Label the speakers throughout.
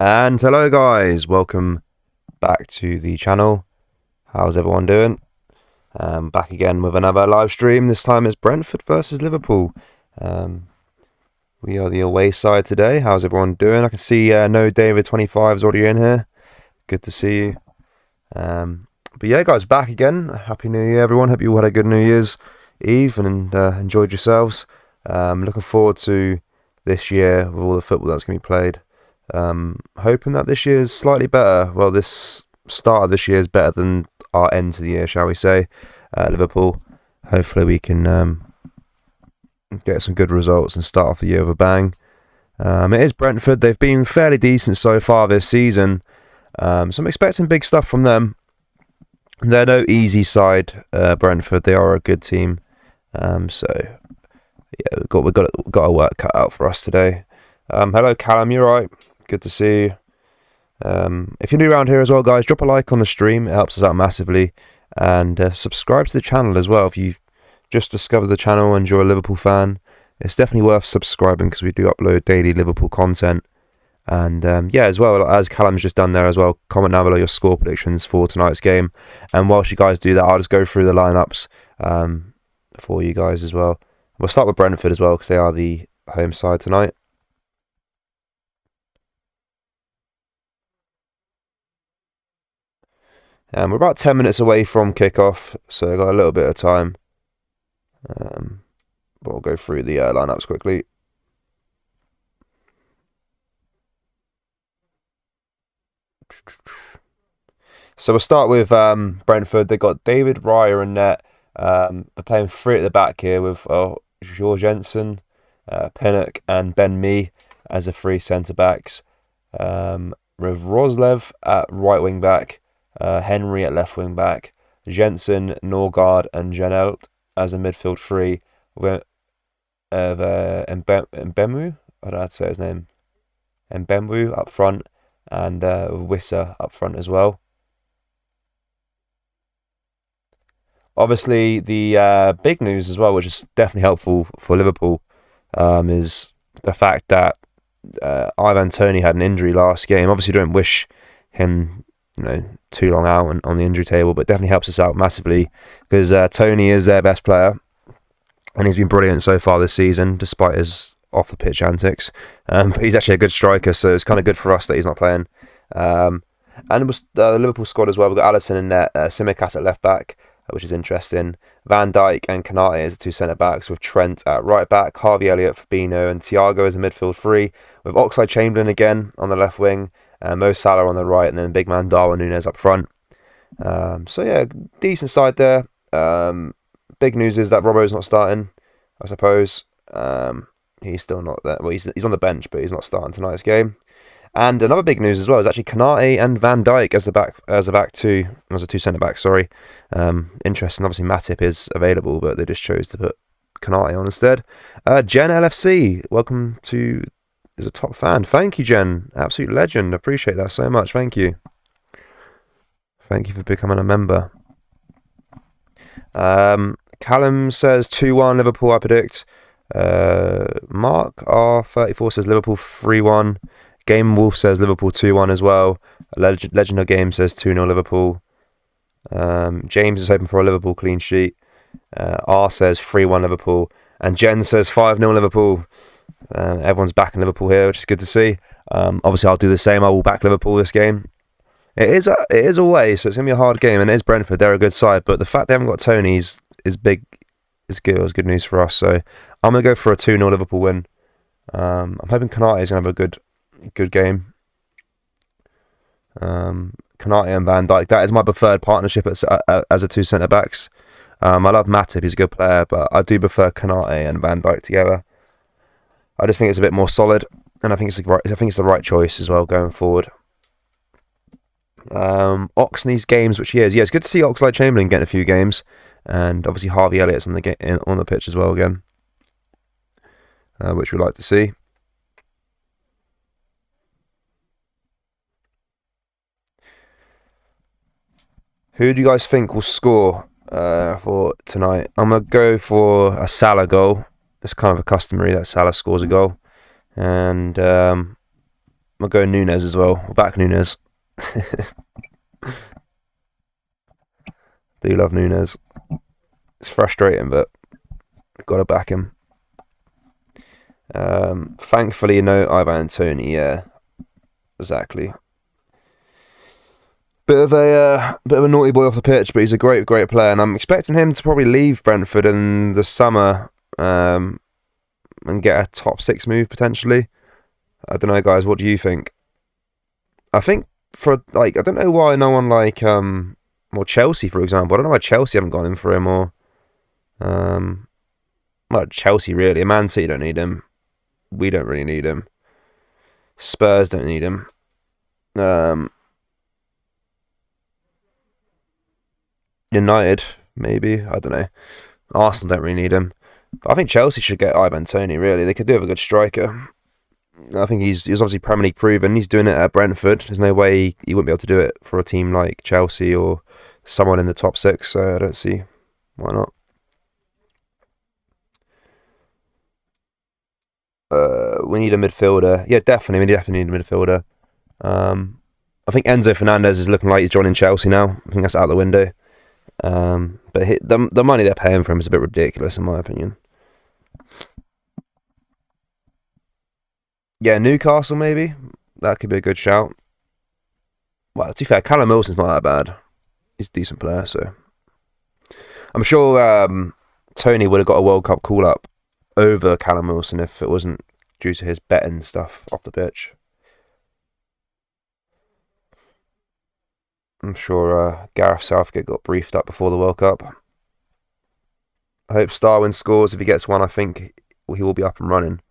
Speaker 1: And hello guys, welcome back to the channel. How's everyone doing? Back again with another live stream. This time it's Brentford versus Liverpool. We are the away side today. How's everyone doing? I can see no David 25 is already in here. Good to see you. But yeah guys, back again. Happy New Year everyone. Hope you all had a good New Year's Eve and enjoyed yourselves. Looking forward to this year with all the football that's going to be played. Hoping that this year is slightly better. Well, this start of this year is better than our end to the year, shall we say. Liverpool. Hopefully we can get some good results and start off the year with a bang. It is Brentford. They've been fairly decent so far this season. So I'm expecting big stuff from them. They're no easy side, Brentford. They are a good team. So yeah, we've got our work cut out for us today. Hello Callum, you're right. Good to see you. If you're new around here as well, guys, drop a like on the stream. It helps us out massively. And subscribe to the channel as well. If you've just discovered the channel and you're a Liverpool fan, it's definitely worth subscribing because we do upload daily Liverpool content. And yeah, as well, as Callum's just done there as well, comment down below your score predictions for tonight's game. And whilst you guys do that, I'll just go through the lineups for you guys as well. We'll start with Brentford as well because they are the home side tonight. We're about 10 minutes away from kickoff, so I've got a little bit of time. But we'll go through the lineups quickly. So we'll start with Brentford. They've got David Raya in net. They're playing three at the back here with Jorgensen, Pinnock and Ben Mee as the three centre-backs. With Roslev at right wing-back. Henry at left wing back, Jensen, Norgard and Janelt as a midfield three, with Mbemu, I don't know how to say his name, Mbemu up front, and Wissa up front as well. Obviously, the big news as well, which is definitely helpful for Liverpool, is the fact that Ivan Toney had an injury last game. Obviously, don't wish him too long out on the injury table, but definitely helps us out massively because Toney is their best player and he's been brilliant so far this season despite his off the pitch antics, but he's actually a good striker, so it's kind of good for us that he's not playing. And it was the Liverpool squad as well. We've got Alisson in net, Tsimikas at left back, which is interesting, Van Dijk and Konate as the two centre backs, with Trent at right back, Harvey Elliott, Fabinho and Thiago as a midfield three, with Oxlade-Chamberlain again on the left wing, Mo Salah on the right, and then big man Darwin Núñez up front. So yeah, decent side there. Big news is that Robbo's not starting, I suppose. He's still not there. Well, he's on the bench, but he's not starting tonight's game. And another big news as well is actually Konate and Van Dijk as the two centre backs. Sorry, interesting. Obviously, Matip is available, but they just chose to put Konate on instead. Jen LFC, welcome to. Is a top fan. Thank you, Jen. Absolute legend. Appreciate that so much. Thank you. Thank you for becoming a member. Callum says 2-1 Liverpool, I predict. Mark R34 says Liverpool 3-1. Game Wolf says Liverpool 2-1 as well. Legend of Game says 2-0 Liverpool. James is hoping for a Liverpool clean sheet. R says 3-1 Liverpool. And Jen says 5-0 Liverpool. Everyone's backing Liverpool here, which is good to see. Obviously, I'll do the same. I will back Liverpool this game. It is away, so it's going to be a hard game, and it is Brentford. They're a good side, but the fact they haven't got Toney is big. Is good. It was good news for us. So I'm going to go for a 2-0 Liverpool win. I'm hoping Konate is going to have a good game. Konate and Van Dijk. That is my preferred partnership as a two centre backs. I love Matip. He's a good player, but I do prefer Konate and Van Dijk together. I just think it's a bit more solid, and I think it's the right choice as well going forward. Ox needs games, which he is. Yeah, it's good to see Oxlade-Chamberlain getting a few games, and obviously Harvey Elliott's on the pitch as well again, which we'd like to see. Who do you guys think will score for tonight? I'm going to go for a Salah goal. It's kind of a customary that Salah scores a goal. And I'll go Nunes as well. We'll back Nunes. Do love Nunes. It's frustrating, but got to back him. Thankfully, no Ivan Toney. Yeah, exactly. Bit of a naughty boy off the pitch, but he's a great player, and I'm expecting him to probably leave Brentford in the summer and get a top 6 move potentially. I don't know, guys. What do you think? I think I don't know why no one or Chelsea, for example. I don't know why Chelsea haven't gone in for him, or well, Chelsea really. Man City don't need him. We don't really need him. Spurs don't need him. United, maybe. I don't know. Arsenal don't really need him. But I think Chelsea should get Ivan Toney, really. They could do with a good striker. I think he's obviously Premier League proven. He's doing it at Brentford. There's no way he wouldn't be able to do it for a team like Chelsea or someone in the top 6. So I don't see why not. We need a midfielder. Yeah, definitely. We definitely need a midfielder. I think Enzo Fernandez is looking like he's joining Chelsea now. I think that's out the window. But the money they're paying for him is a bit ridiculous, in my opinion. Yeah, Newcastle maybe. That could be a good shout. Well, to be fair, Callum Wilson's not that bad. He's a decent player, so I'm sure Tony would have got a World Cup call-up over Callum Wilson if it wasn't due to his betting stuff off the pitch. I'm sure Gareth Southgate got briefed up before the World Cup. I hope Starwin scores. If he gets one, I think he will be up and running.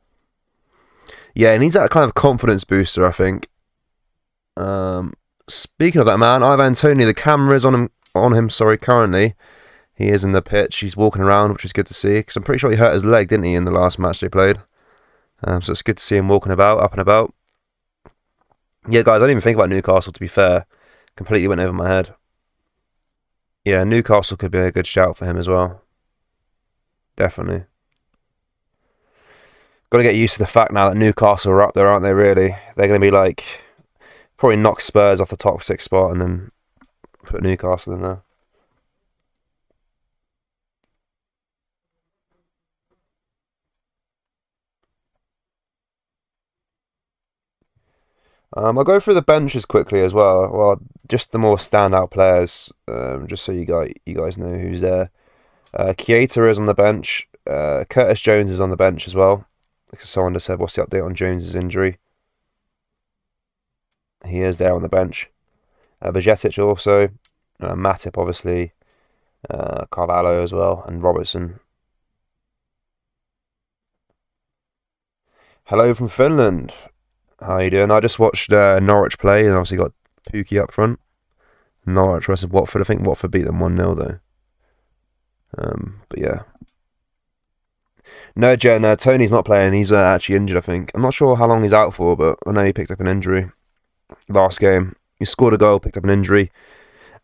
Speaker 1: Yeah, he needs that kind of confidence booster, I think. Speaking of that, man, Ivan Toney, the camera is on him. Currently. He is in the pitch. He's walking around, which is good to see. Because I'm pretty sure he hurt his leg, didn't he, in the last match they played? So it's good to see him walking about, up and about. Yeah, guys, I didn't even think about Newcastle, to be fair. Completely went over my head. Yeah, Newcastle could be a good shout for him as well. Definitely. Got to get used to the fact now that Newcastle are up there, aren't they, really? They're going to be probably knock Spurs off the top 6 spot and then put Newcastle in there. I'll go through the benches quickly as well. Well, just the more standout players, just so you guys know who's there. Keita is on the bench. Curtis Jones is on the bench as well. Because someone just said, what's the update on Jones's injury? He is there on the bench. Bajcetic also. Matip, obviously. Carvalho as well. And Robertson. Hello from Finland. How you doing? I just watched Norwich play and obviously got Pookie up front. Norwich versus Watford. I think Watford beat them 1-0 though. But yeah. No, Jen, Tony's not playing. He's actually injured, I think. I'm not sure how long he's out for, but I know he picked up an injury last game. He scored a goal, picked up an injury.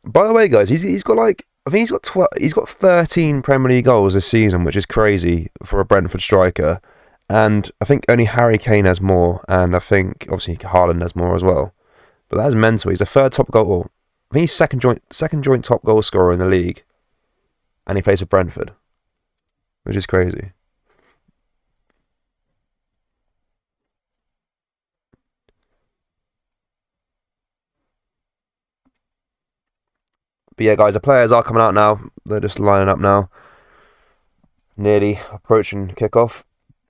Speaker 1: By the way, guys, he's got I think he's got 13 Premier League goals this season, which is crazy for a Brentford striker. And I think only Harry Kane has more, and I think obviously Haaland has more as well. But that's mental. He's the third top goal. I think he's second joint top goal scorer in the league, and he plays for Brentford, which is crazy. But yeah, guys, the players are coming out now. They're just lining up now. Nearly approaching kickoff.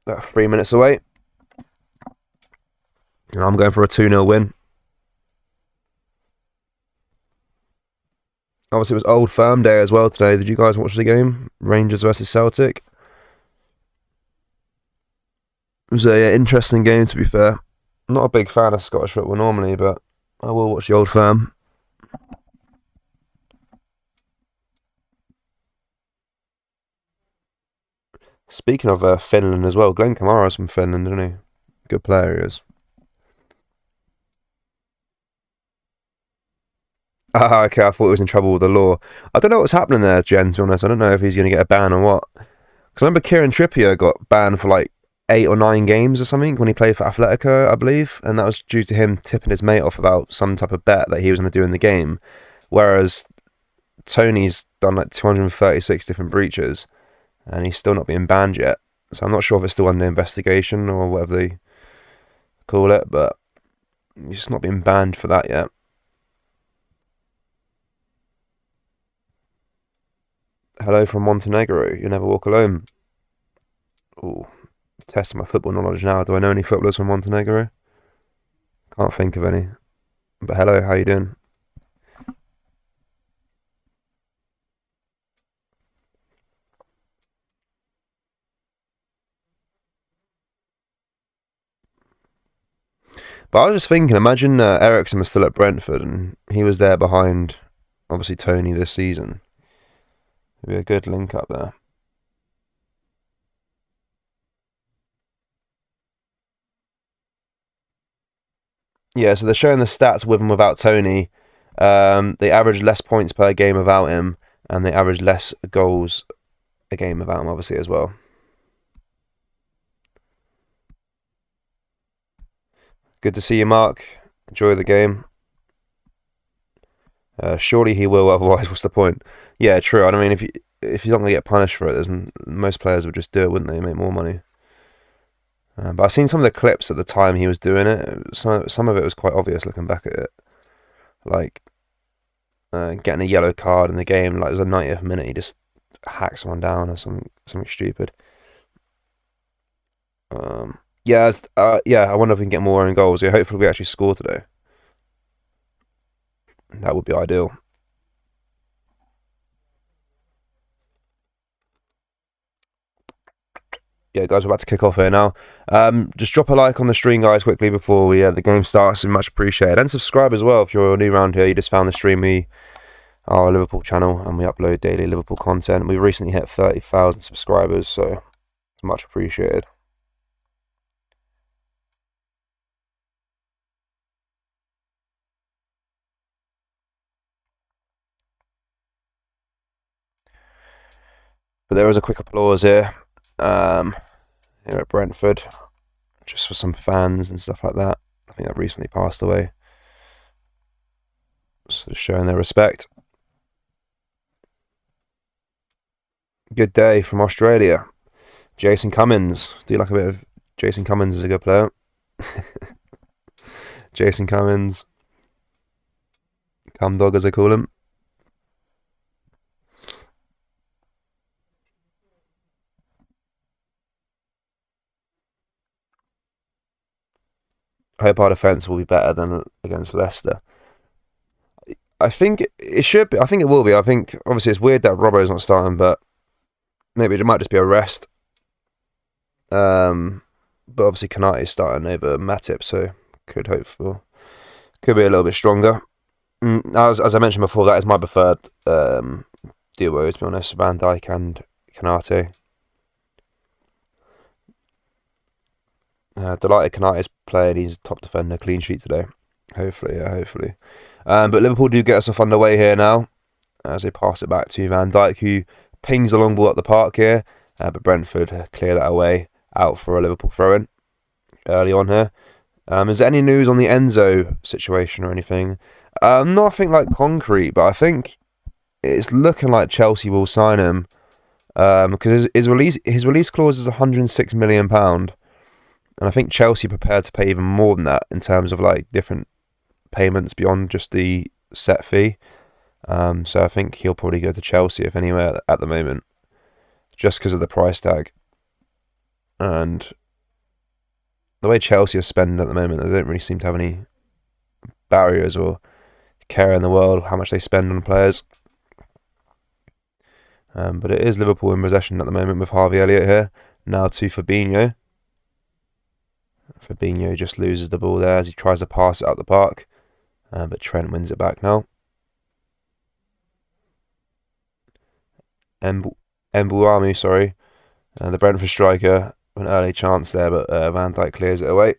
Speaker 1: About 3 minutes away. And I'm going for a 2-0 win. Obviously, it was Old Firm Day as well today. Did you guys watch the game? Rangers versus Celtic. It was an interesting game, to be fair. I'm not a big fan of Scottish football normally, but I will watch the Old Firm. Speaking of Finland as well, Glenn Kamara's from Finland, isn't he? Good player he is. Ah, okay, I thought he was in trouble with the law. I don't know what's happening there, Jen, to be honest. I don't know if he's going to get a ban or what. Because I remember Kieran Trippier got banned for 8 or 9 games or something when he played for Atletico, I believe, and that was due to him tipping his mate off about some type of bet that he was going to do in the game. Whereas Tony's done like 236 different breaches, and he's still not being banned yet. So I'm not sure if it's still under investigation or whatever they call it, but he's just not been banned for that yet. Hello from Montenegro. You never walk alone. Ooh, testing my football knowledge now. Do I know any footballers from Montenegro? Can't think of any. But hello, how you doing? But I was just thinking, imagine Ericsson was still at Brentford and he was there behind, obviously, Tony this season. It'd be a good link up there. Yeah, so they're showing the stats with and without Tony. They average less points per game without him, and they average less goals a game without him, obviously, as well. Good to see you, Mark. Enjoy the game. Surely he will, otherwise, what's the point? Yeah, true. I mean, if you're not going to get punished for it, most players would just do it, wouldn't they? Make more money. But I've seen some of the clips at the time he was doing it. Some of it was quite obvious looking back at it. Like, getting a yellow card in the game, like it was a 90th minute, he just hacked someone down or something stupid. I wonder if we can get more own goals. Yeah, hopefully we actually score today. That would be ideal. Yeah, guys, we're about to kick off here now. Just drop a like on the stream, guys, quickly before the game starts. It'd be much appreciated. And subscribe as well if you're new around here. You just found the stream. We are a Liverpool channel and we upload daily Liverpool content. We've recently hit 30,000 subscribers, so it's much appreciated. But there is a quick applause here. Here at Brentford, just for some fans and stuff like that. I think that recently passed away. So showing their respect. Good day from Australia. Jason Cummins. Do you like a bit of Jason Cummins? Is a good player. Jason Cummins. Cum dog, as they call him. I hope our defence will be better than against Leicester. I think it should be. I think it will be. I think, obviously, it's weird that Robbo's not starting, but maybe it might just be a rest. But obviously, Konate's starting over Matip, so could be a little bit stronger. As I mentioned before, that is my preferred duo, to be honest, Van Dijk and Konate. Delighted Konate's playing. He's top defender, clean sheet today. Hopefully. But Liverpool do get us off underway here now, as they pass it back to Van Dijk, who pings a long ball up the park here, but Brentford clear that away, out for a Liverpool throw-in early on here. Is there any news on the Enzo situation or anything? Nothing like concrete, but I think it's looking like Chelsea will sign him, because his release clause is £106 million, and I think Chelsea are prepared to pay even more than that in terms of like different payments beyond just the set fee. So I think he'll probably go to Chelsea, if anywhere, at the moment, just because of the price tag. And the way Chelsea are spending at the moment, they don't really seem to have any barriers or care in the world how much they spend on players. But it is Liverpool in possession at the moment with Harvey Elliott here. Now to Fabinho. Fabinho just loses the ball there as he tries to pass it out the park. But Trent wins it back now. Mbuamu, sorry. The Brentford striker, an early chance there, but Van Dijk clears it away.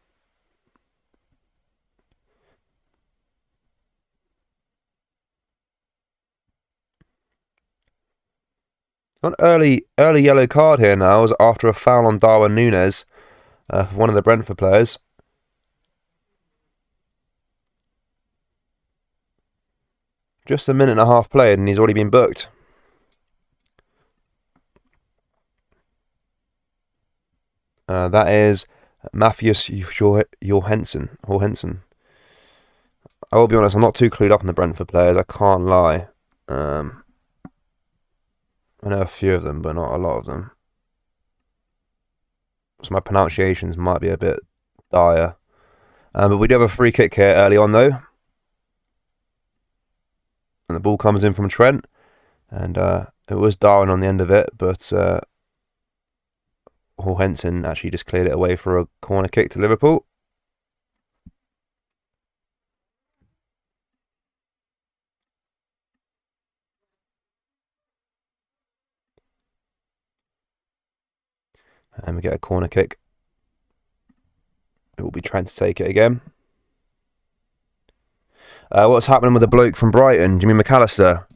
Speaker 1: An early yellow card here now is after a foul on Darwin Núñez. for one of the Brentford players. Just a minute and a half played and he's already been booked. That is Matthias Johansson. I will be honest, I'm not too clued up on the Brentford players, I can't lie. I know a few of them, but not a lot of them. So my pronunciations might be a bit dire. But we do have a free kick here early on though. And the ball comes in from Trent. And it was Darwin on the end of it, but Johansson actually just cleared it away for a corner kick to Liverpool. And we get a corner kick. It will be Trent to take it again. What's happening with the bloke from Brighton, Jimmy McAllister?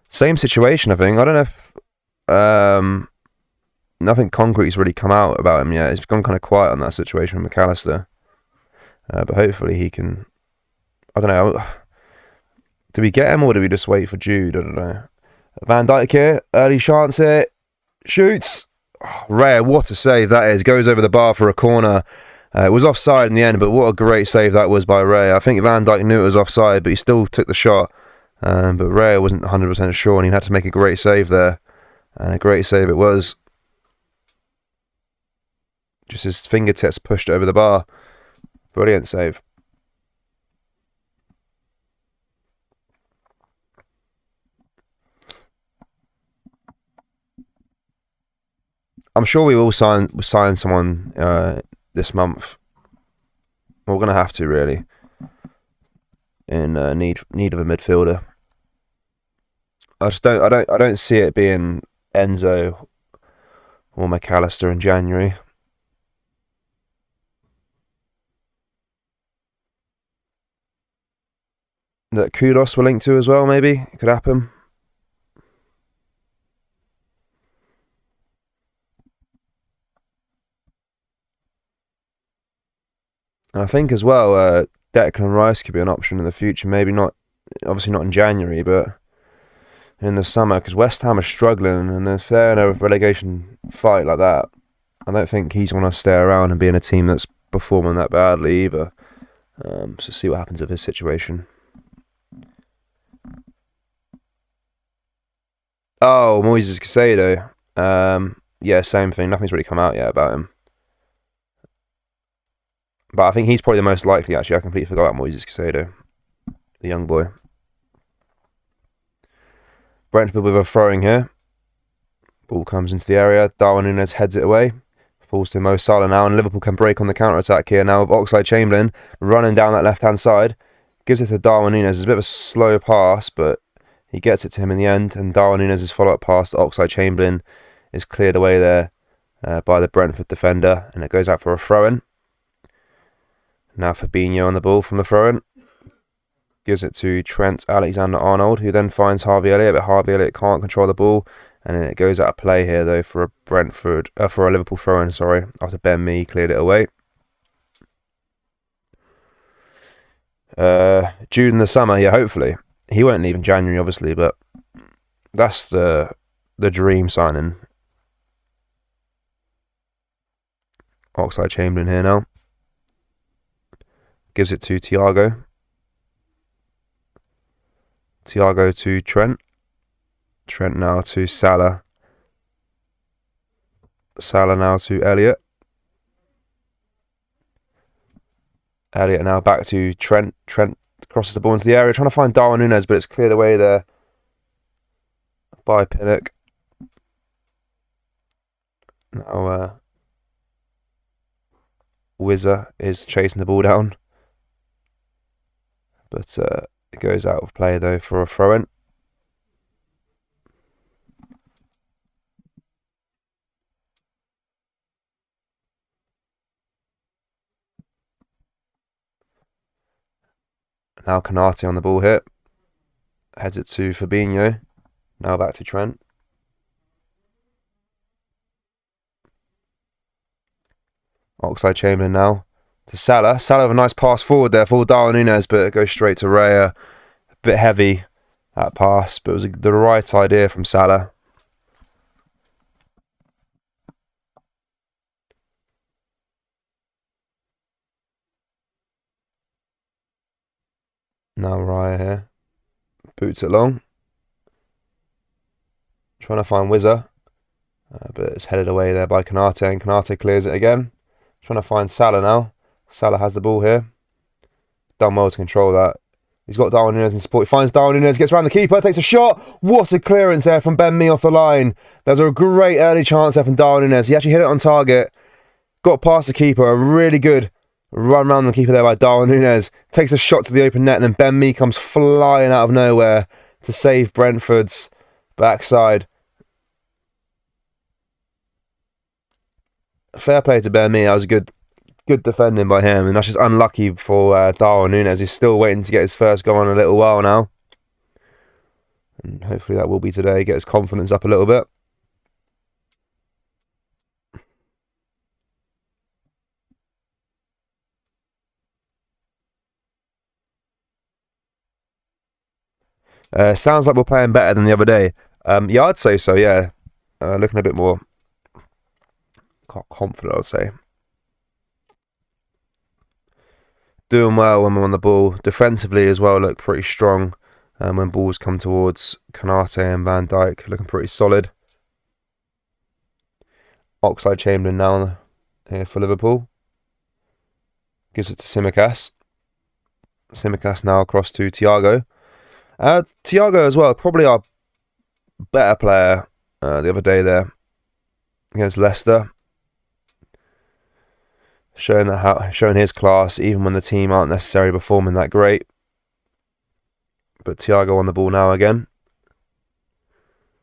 Speaker 1: Same situation, I think. I don't know if nothing concrete's really come out about him yet. It's gone kind of quiet on that situation with McAllister. But hopefully he can... I don't know. Do we get him or do we just wait for Jude? I don't know. Van Dijk here. Early chance here. Shoots. Oh, rare. What a save that is. Goes over the bar for a corner. It was offside in the end, but what a great save that was by Ray. I think Van Dijk knew it was offside, but he still took the shot. But Ray wasn't 100% sure, and he had to make a great save there. And a great save it was. Just his fingertips pushed over the bar. Brilliant save. I'm sure we will sign someone this month. We're gonna have to really. In need of a midfielder. I don't see it being Enzo or McAllister in January. That Kudos were linked to as well, maybe it could happen. And I think as well, Declan Rice could be an option in the future. Maybe not, obviously not in January, but in the summer, because West Ham are struggling, and if they're in a relegation fight like that, I don't think he's going to stay around and be in a team that's performing that badly either. So see what happens with his situation. Oh, Moises Caicedo. Yeah, same thing. Nothing's really come out yet about him. But I think he's probably the most likely, actually. I completely forgot about Moises Caicedo, the young boy. Brentford with a throwing here. Ball comes into the area. Darwin Núñez heads it away. Falls to Mo Salah now, and Liverpool can break on the counter-attack here now with Oxlade-Chamberlain running down that left-hand side. Gives it to Darwin Núñez. It's a bit of a slow pass, but he gets it to him in the end, and Darwin Núñez's follow-up pass to Oxlade-Chamberlain is cleared away there by the Brentford defender, and it goes out for a throw-in. Now Fabinho on the ball from the throw-in. Gives it to Trent Alexander-Arnold, who then finds Harvey Elliott, but Harvey Elliott can't control the ball. And then it goes out of play here, though, for a Liverpool throw-in, after Ben Mee cleared it away. June in the summer, yeah, hopefully. He won't leave in January, obviously, but that's the dream signing. Oxlade-Chamberlain here now. Gives it to Thiago. Thiago to Trent. Trent now to Salah. Salah now to Elliott. Elliott now back to Trent. Trent crosses the ball into the area, trying to find Darwin Núñez, but it's cleared away there by Pinnock. Now Wizza is chasing the ball down. But it goes out of play, though, for a throw-in. Now Canate on the ball here. Heads it to Fabinho. Now back to Trent. Oxlade-Chamberlain now to Salah. Salah with a nice pass forward there for Darwin Núñez, but it goes straight to Raya. A bit heavy, that pass, but it was the right idea from Salah. Now Raya here. Boots it long. Trying to find Wizza. But it's headed away there by Konate, and Konate clears it again. Trying to find Salah now. Salah has the ball here. Done well to control that. He's got Darwin Núñez in support. He finds Darwin Núñez, gets around the keeper, takes a shot. What a clearance there from Ben Mee off the line. There's a great early chance there from Darwin Núñez. He actually hit it on target. Got past the keeper. A really good run round the keeper there by Darwin Núñez. Takes a shot to the open net, and then Ben Mee comes flying out of nowhere to save Brentford's backside. Fair play to Ben Mee. That was good defending by him, and that's just unlucky for Darwin Núñez. He's still waiting to get his first goal in a little while now, and hopefully that will be today. Get his confidence up a little bit. Sounds like we're playing better than the other day. Yeah, I'd say so. Yeah, looking a bit more confident, I'd say. Doing well when we're on the ball. Defensively as well, look pretty strong. When balls come towards Konate and Van Dijk, looking pretty solid. Oxlade-Chamberlain now here for Liverpool. Gives it to Tsimikas. Tsimikas now across to Thiago. Thiago as well, probably our better player the other day there against Leicester. Showing his class even when the team aren't necessarily performing that great. But Thiago on the ball now again.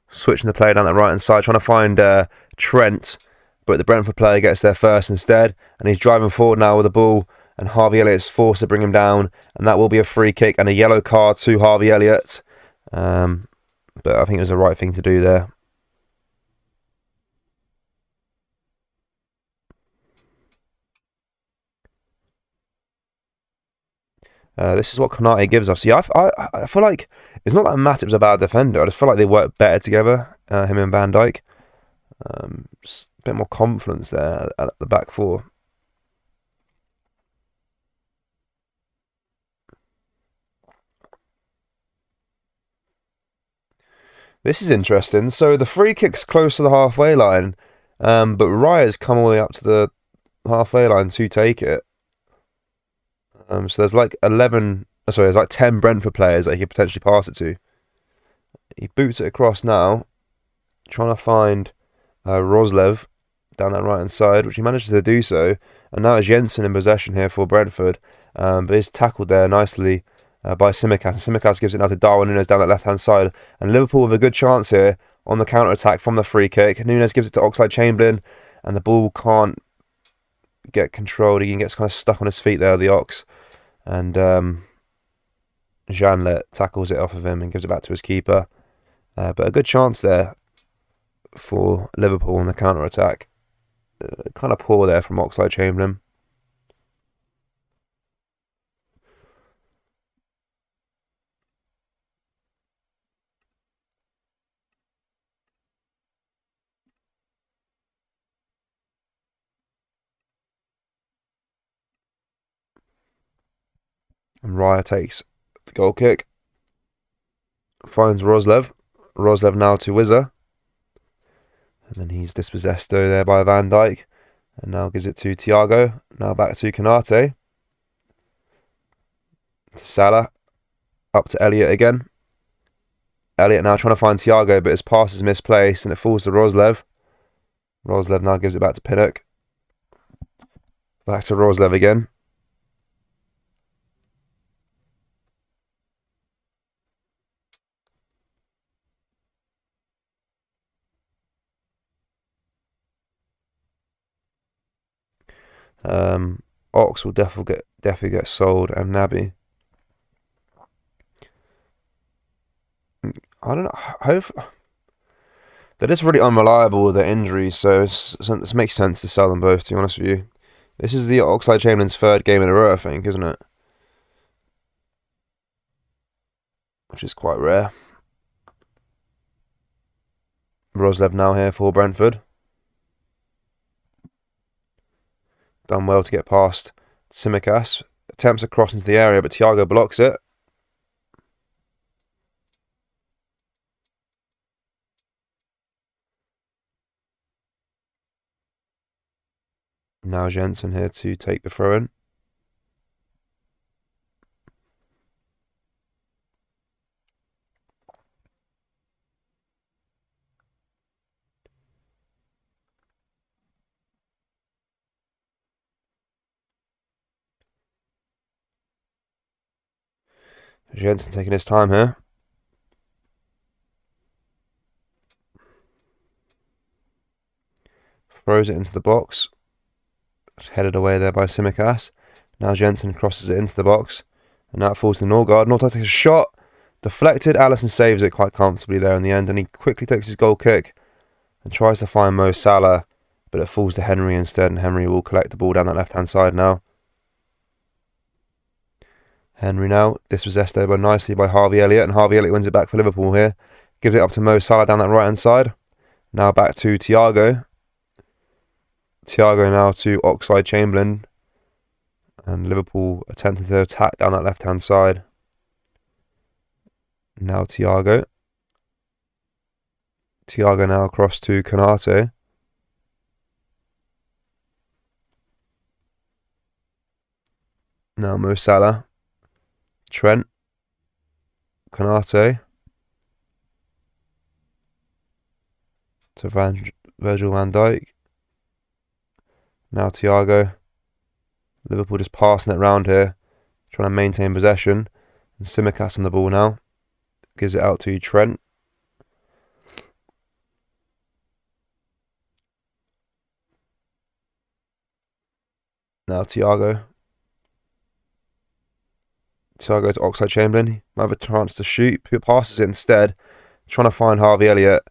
Speaker 1: Switching the play down the right hand side, trying to find Trent, but the Brentford player gets there first instead, and he's driving forward now with the ball, and Harvey Elliott's forced to bring him down, and that will be a free kick and a yellow card to Harvey Elliott. But I think it was the right thing to do there. This is what Konate gives us. Yeah, I feel like it's not that Matip's a bad defender. I just feel like they work better together, him and Van Dijk. Just a bit more confidence there at the back four. This is interesting. So the free kick's close to the halfway line, but Raya's come all the way up to the halfway line to take it. So there's like 10 Brentford players that he could potentially pass it to. He boots it across now, trying to find Roslev down that right hand side, which he manages to do so. And now it's Jensen in possession here for Brentford, but he's tackled there nicely by Tsimikas. Tsimikas gives it now to Darwin Núñez down that left hand side, and Liverpool with a good chance here on the counter attack from the free kick. Núñez gives it to Oxlade-Chamberlain, and the ball can't get controlled. He gets kind of stuck on his feet there, the Ox, and Janlet tackles it off of him and gives it back to his keeper. But a good chance there for Liverpool on the counter attack. Kind of poor there from Oxlade-Chamberlain. And Raya takes the goal kick. Finds Roslev. Roslev now to Wizza. And then he's dispossessed there by Van Dijk. And now gives it to Thiago. Now back to Konate. To Salah. Up to Elliott again. Elliott now trying to find Thiago, but his pass is misplaced and it falls to Roslev. Roslev now gives it back to Pinnock. Back to Roslev again. Ox will definitely get sold, and Naby. I don't know. They're just really unreliable with their injuries, so it makes sense to sell them both, to be honest with you. This is the Oxlade-Chamberlain's third game in a row, I think, isn't it? Which is quite rare. Roslev now here for Brentford. Done well to get past Tsimikas. Attempts a cross into the area, but Thiago blocks it. Now Jensen here to take the throw in. Jensen taking his time here. Throws it into the box. Headed away there by Tsimikas. Now Jensen crosses it into the box. And now it falls to Norgard. Norgard takes a shot. Deflected. Alisson saves it quite comfortably there in the end. And he quickly takes his goal kick. And tries to find Mo Salah. But it falls to Henry instead. And Henry will collect the ball down that left-hand side now. Henry now dispossessed over nicely by Harvey Elliott. And Harvey Elliott wins it back for Liverpool here. Gives it up to Mo Salah down that right-hand side. Now back to Thiago. Thiago now to Oxlade-Chamberlain. And Liverpool attempting to attack down that left-hand side. Now Thiago. Thiago now across to Konate. Now Mo Salah. Trent. Konate. To Virgil van Dijk. Now Thiago. Liverpool just passing it around here. Trying to maintain possession. And Tsimikas on the ball now. Gives it out to Trent. Now Thiago. Thiago to Oxlade-Chamberlain. Might have a chance to shoot. Passes it instead. Trying to find Harvey Elliott.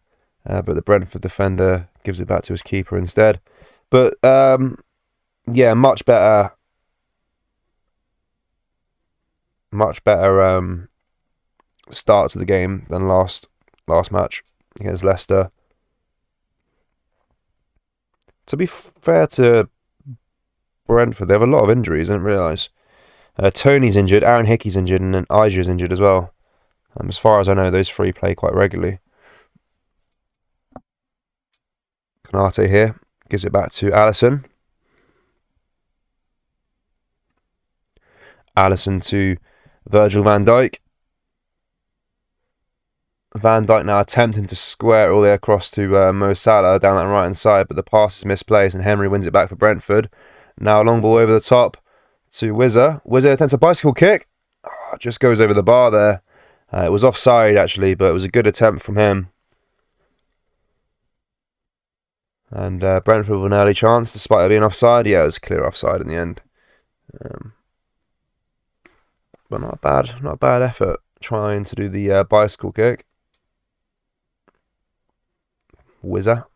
Speaker 1: But the Brentford defender gives it back to his keeper instead. But, yeah, much better. Much better start to the game than last match against Leicester. To be fair to Brentford, they have a lot of injuries. I didn't realise. Tony's injured, Aaron Hickey's injured, and then Aja's injured as well. As far as I know, those three play quite regularly. Konate here gives it back to Alisson. Alisson to Virgil van Dijk. Van Dijk now attempting to square it all the way across to Mo Salah down that right hand side, but the pass is misplaced and Henry wins it back for Brentford. Now a long ball over the top to Wizza. Wizza attempts a bicycle kick. Just goes over the bar there. It was offside actually, but it was a good attempt from him. And Brentford with an early chance despite it being offside. Yeah, it was clear offside in the end. But not a bad effort trying to do the bicycle kick. Wizza.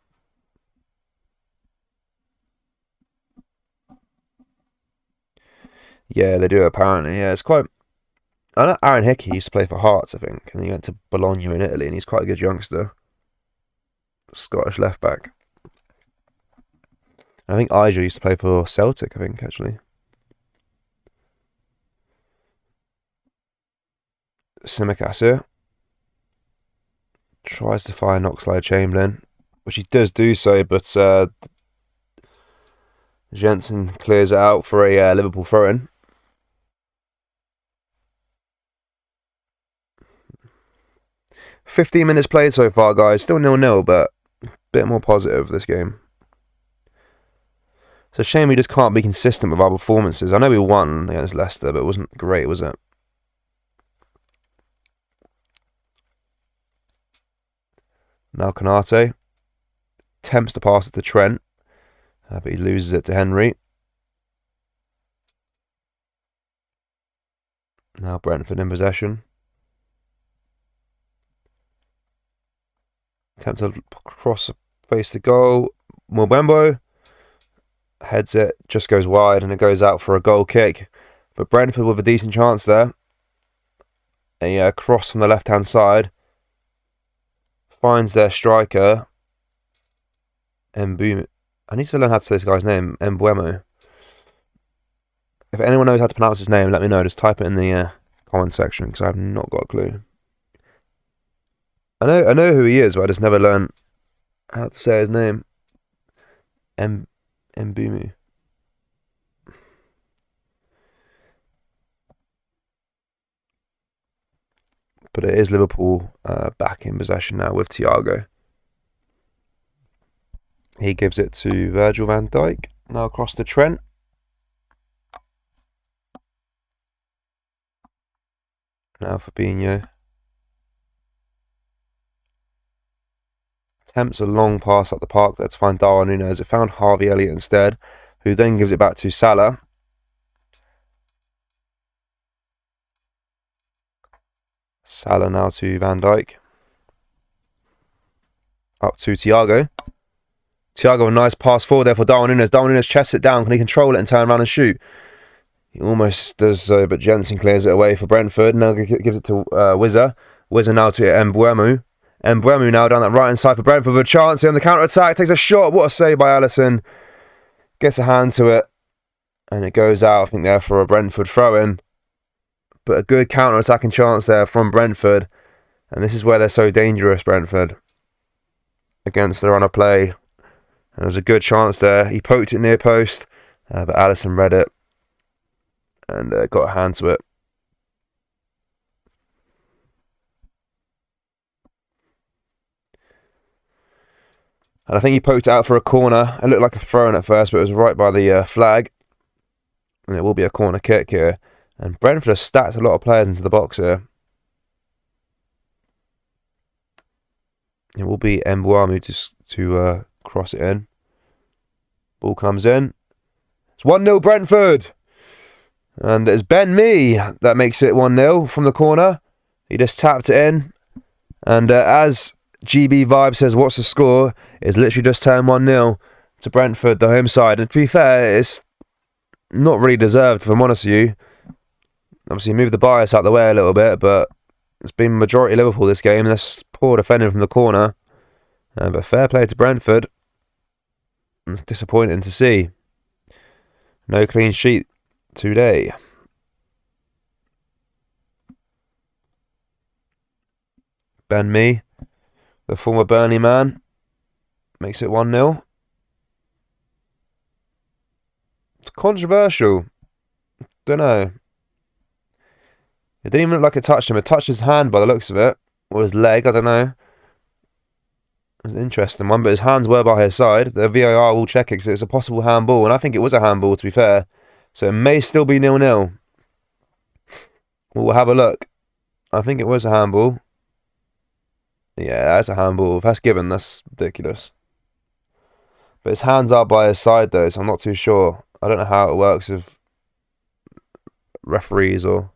Speaker 1: Yeah, they do apparently. Yeah, it's quite. I know Aaron Hickey used to play for Hearts, I think, and he went to Bologna in Italy, and he's quite a good youngster. Scottish left back. I think Aja used to play for Celtic, I think, actually. Tsimikas here. Tries to find Oxlade-Chamberlain, which he does do so, but Jensen clears it out for a Liverpool throw-in. "15 minutes played so far, guys. Still 0-0, but a bit more positive this game. It's a shame we just can't be consistent with our performances. I know we won against Leicester, but it wasn't great, was it? Now Konate attempts to pass it to Trent, but he loses it to Henry. Now Brentford in possession. Attempt to cross face the goal. Mbembo. heads it, just goes wide, and it goes out for a goal kick. But Brentford with a decent chance there. A cross from the left-hand side. Finds their striker. Mbumo. I need to learn how to say this guy's name. Mbumo. If anyone knows how to pronounce his name, let me know. Just type it in the comment section, because I have not got a clue. I know who he is, but I just never learned how to say his name. Mbumo. But it is Liverpool back in possession now with Thiago. He gives it to Virgil van Dijk. Now across to Trent. Now Fabinho. Attempts a long pass up the park. Let's find Darwin Núñez. It found Harvey Elliott instead, who then gives it back to Salah. Salah now to Van Dijk. Up to Thiago. Thiago, a nice pass forward there for Darwin Núñez. Darwin Núñez chests it down. Can he control it and turn around and shoot? He almost does so, but Jensen clears it away for Brentford. Now gives it to Wizza. Wizza now to Mbumo. Mbumo now down that right-hand side for Brentford with a chance on the counter-attack. Takes a shot. What a save by Alisson. Gets a hand to it. And it goes out, I think, there for a Brentford throw-in. But a good counter-attacking chance there from Brentford. And this is where they're so dangerous, Brentford. Against the run of play. And there was a good chance there. He poked it near post. But Alisson read it. And got a hand to it. And I think he poked it out for a corner. It looked like a throw-in at first, but it was right by the flag. And it will be a corner kick here. And Brentford has stacked a lot of players into the box here. It will be Mbumo to cross it in. Ball comes in. It's 1-0 Brentford. And it's Ben Mee that makes it 1-0 from the corner. He just tapped it in. And as GB Vibe says, what's the score? It's literally just turned 1-0 to Brentford, the home side. And to be fair, it's not really deserved, if I'm honest with you. Obviously, move the bias out of the way a little bit, but it's been majority Liverpool this game. That's poor defending from the corner. But fair play to Brentford. It's disappointing to see. No clean sheet today. Ben Mee, the former Burnley man, makes it 1-0. It's controversial. Don't know. It didn't even look like it touched him. It touched his hand by the looks of it. Or his leg, I don't know. It was an interesting one, but his hands were by his side. The VAR will check it because it's a possible handball, and I think it was a handball, to be fair. So it may still be 0-0. We'll have a look. I think it was a handball. Yeah, that's a handball. If that's given, that's ridiculous. But his hands are by his side, though, so I'm not too sure. I don't know how it works with referees or...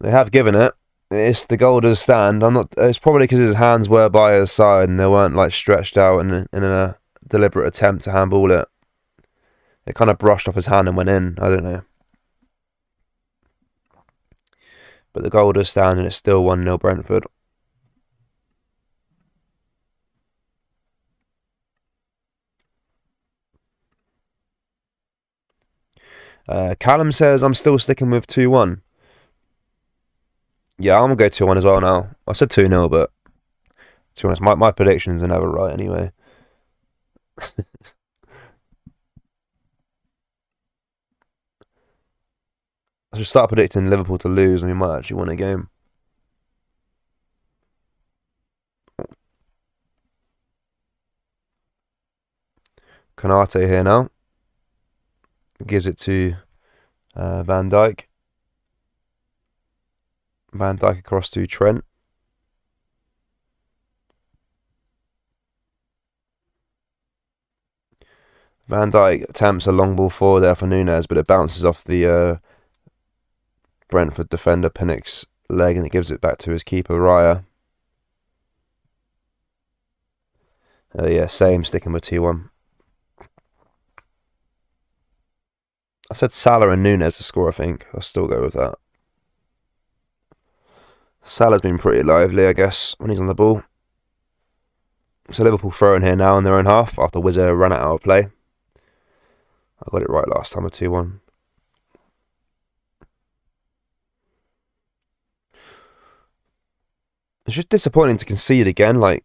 Speaker 1: They have given it. It's the goal does stand. It's probably because his hands were by his side and they weren't like stretched out in a deliberate attempt to handball it. It kind of brushed off his hand and went in. I don't know. But the goal does stand and it's still 1-0 Brentford. Callum says, I'm still sticking with 2-1. Yeah, I'm going to go 2-1 as well now. I said 2-0, but to be honest, my predictions are never right anyway. I should start predicting Liverpool to lose and we might actually win a game. Konate here now. Gives it to Van Dijk. Van Dijk across to Trent. Van Dijk attempts a long ball forward there for Núñez, but it bounces off the Brentford defender Pinnock's leg and it gives it back to his keeper Raya. Yeah, same, sticking with 2-1. I said Salah and Nunes to score, I think. I'll still go with that. Salah's been pretty lively, I guess, when he's on the ball. So Liverpool throwing here now in their own half after Wizard ran out of play. I got it right last time with 2-1. It's just disappointing to concede again, like,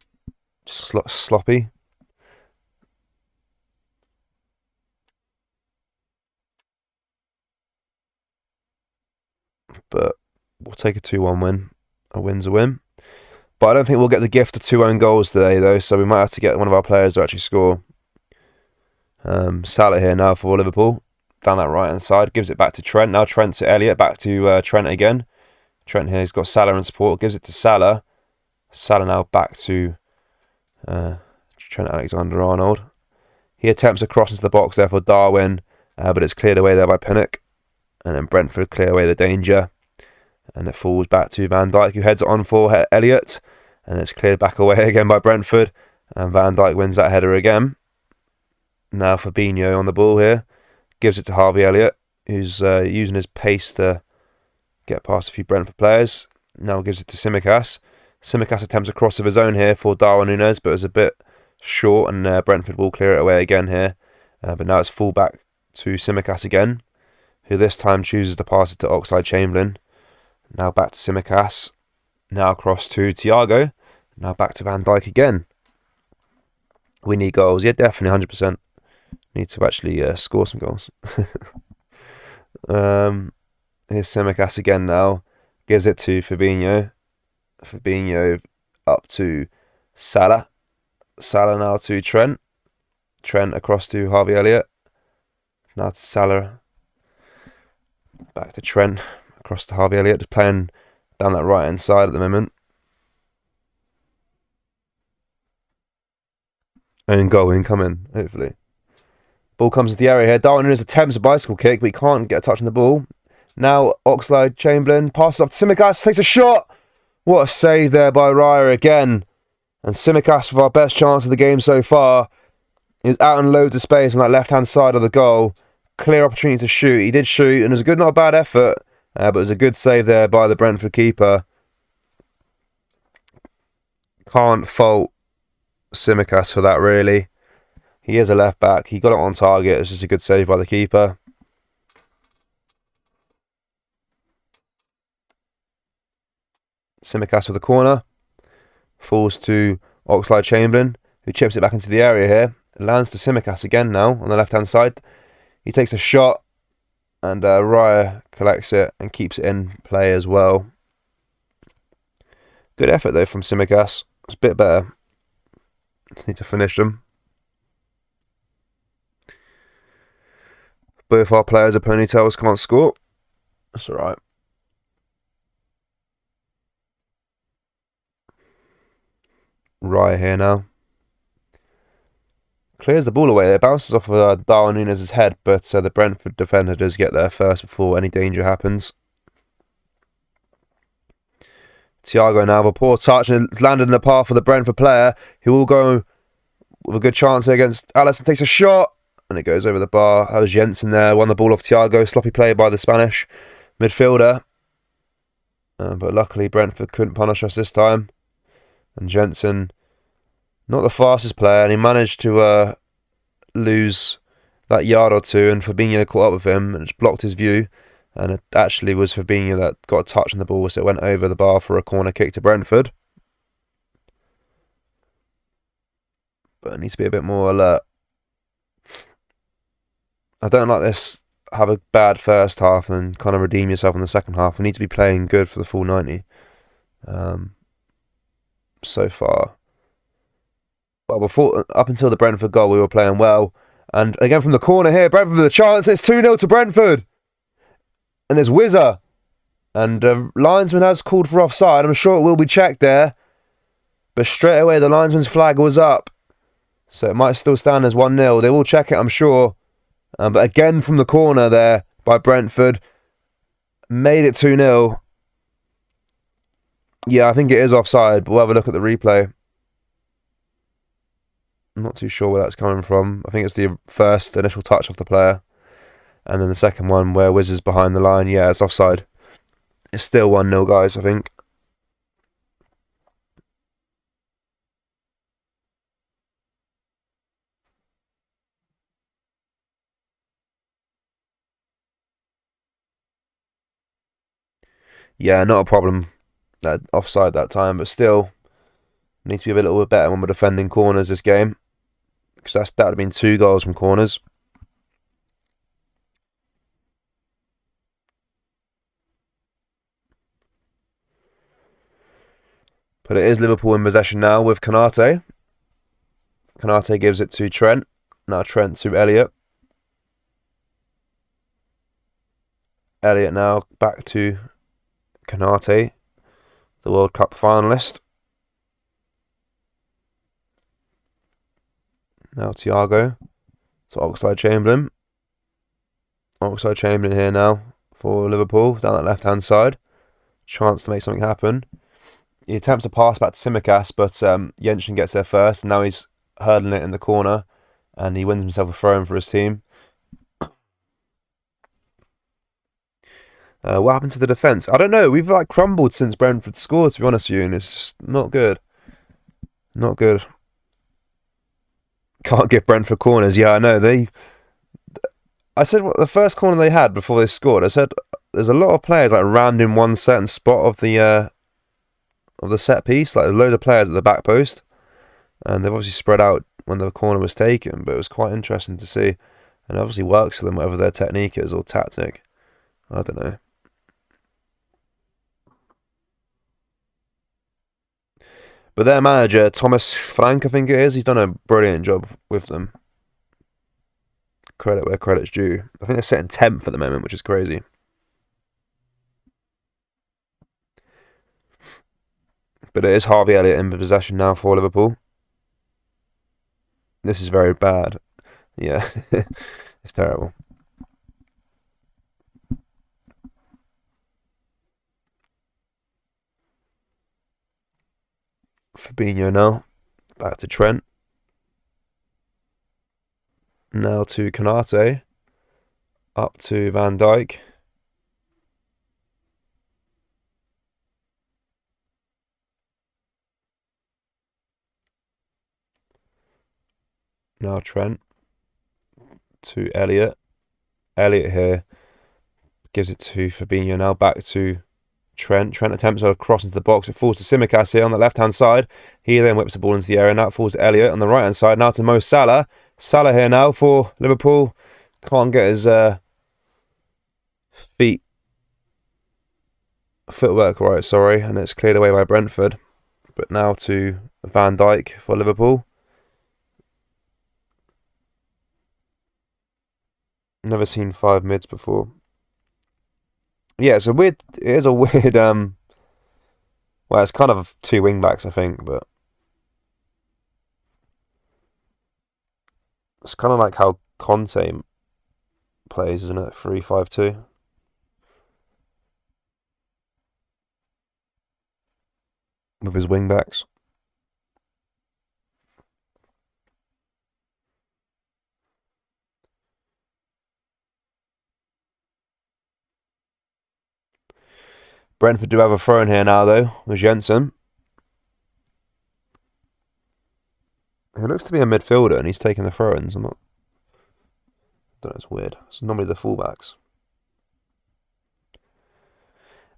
Speaker 1: just sloppy. But we'll take a 2-1 win. A win's a win. But I don't think we'll get the gift of 2 own goals today, though, so we might have to get one of our players to actually score. Salah here now for Liverpool. Down that right-hand side. Gives it back to Trent. Now Trent to Elliott. Back to Trent again. Trent here, he's got Salah in support. Gives it to Salah. Salah now back to Trent Alexander-Arnold. He attempts a cross into the box there for Darwin, but it's cleared away there by Pinnock. And then Brentford clear away the danger. And it falls back to Van Dijk, who heads it on for Elliott. And it's cleared back away again by Brentford. And Van Dijk wins that header again. Now Fabinho on the ball here. Gives it to Harvey Elliott, who's using his pace to get past a few Brentford players. Now gives it to Tsimikas. Tsimikas attempts a cross of his own here for Darwin Núñez, but it's a bit short, and Brentford will clear it away again here. But now it's full back to Tsimikas again, who this time chooses to pass it to Oxlade-Chamberlain. Now back to Tsimikas. Now across to Thiago. Now back to Van Dijk again. We need goals. Yeah, definitely 100%. Need to actually score some goals. Here's Tsimikas again now. Gives it to Fabinho. Fabinho up to Salah. Salah now to Trent. Trent across to Harvey Elliott. Now to Salah. Back to Trent. Across to Harvey Elliott. Just playing down that right hand side at the moment. Own goal incoming, hopefully. Ball comes into the area here. Darwin Núñez attempts a bicycle kick, but he can't get a touch on the ball. Now Oxlade-Chamberlain passes off to Tsimikas, takes a shot. What a save there by Raya again. And Tsimikas with our best chance of the game so far. He was out in loads of space on that left-hand side of the goal. Clear opportunity to shoot. He did shoot, and it was a good, not a bad effort. But it was a good save there by the Brentford keeper. Can't fault Tsimikas for that, really. He is a left back. He got it on target. It's just a good save by the keeper. Tsimikas with the corner. Falls to Oxlade-Chamberlain, who chips it back into the area here. It lands to Tsimikas again now on the left-hand side. He takes a shot, and Raya collects it and keeps it in play as well. Good effort, though, from Tsimikas. It's a bit better. Just need to finish them. Both our players are ponytails, can't score. That's alright. Raya here now. Clears the ball away. It bounces off of Darwin Núñez's head, but the Brentford defender does get there first before any danger happens. Thiago now with a poor touch, and it's landed in the path of the Brentford player, who will go with a good chance against Alisson. Takes a shot, and it goes over the bar. That was Jensen there, won the ball off Thiago. Sloppy play by the Spanish midfielder. But luckily Brentford couldn't punish us this time. And Jensen, not the fastest player, and he managed to lose that yard or two, and Fabinho caught up with him and just blocked his view. And it actually was Fabinho that got a touch on the ball, so it went over the bar for a corner kick to Brentford. But it needs to be a bit more alert. I don't like this. Have a bad first half and then kind of redeem yourself in the second half. We need to be playing good for the full 90. So far. Well, up until the Brentford goal, we were playing well. And again from the corner here, Brentford with a chance. It's 2-0 to Brentford. And there's Wizard. And linesman has called for offside. I'm sure it will be checked there. But straight away, the linesman's flag was up. So it might still stand as 1-0. They will check it, I'm sure. But again from the corner there by Brentford. Made it 2-0. Yeah, I think it is offside, but we'll have a look at the replay. I'm not too sure where that's coming from. I think it's the first initial touch of the player. And then the second one where Wiz is behind the line. Yeah, it's offside. It's still 1-0, guys, I think. Yeah, not a problem. That offside that time, but still need to be a little bit better when we're defending corners this game. Because that would have been 2 goals from corners. But it is Liverpool in possession now with Konate. Konate gives it to Trent. Now Trent to Elliott. Elliott now back to Konate, the World Cup finalist. Now Thiago to Oxlade-Chamberlain. Oxlade-Chamberlain here now for Liverpool down that left-hand side. Chance to make something happen. He attempts a pass back to Tsimikas, but Jensen gets there first, and now he's hurdling it in the corner, and he wins himself a throw-in for his team. What happened to the defence? I don't know. We've crumbled since Brentford scored, to be honest with you, and it's not good. Not good. Can't give Brentford corners. Yeah, I know. I said the first corner they had before they scored, I said there's a lot of players rammed in one certain spot of the set piece. There's loads of players at the back post, and they've obviously spread out when the corner was taken, but it was quite interesting to see, and it obviously works for them, whatever their technique is or tactic. I don't know. But their manager, Thomas Frank, I think it is, he's done a brilliant job with them. Credit where credit's due. I think they're sitting 10th at the moment, which is crazy. But it is Harvey Elliott in possession now for Liverpool. This is very bad. Yeah, it's terrible. Fabinho now. Back to Trent. Now to Konate. Up to Van Dijk. Now Trent. To Elliott. Elliott here. Gives it to Fabinho now. Back to Trent. Trent attempts a cross into the box. It falls to Tsimikas here on the left-hand side. He then whips the ball into the area. Now it falls to Elliott on the right-hand side. Now to Mo Salah. Salah here now for Liverpool. Can't get his footwork right, sorry. And it's cleared away by Brentford. But now to Van Dijk for Liverpool. Never seen 5 mids before. Yeah, it is a weird, well, it's kind of 2 wing backs, I think, but it's kind of like how Conte plays, isn't it? 3-5-2. With his wing backs. Brentford do have a throw in here now, though, with Jensen. He looks to be a midfielder, and he's taking the throw-ins. I don't know, it's weird. It's normally the fullbacks.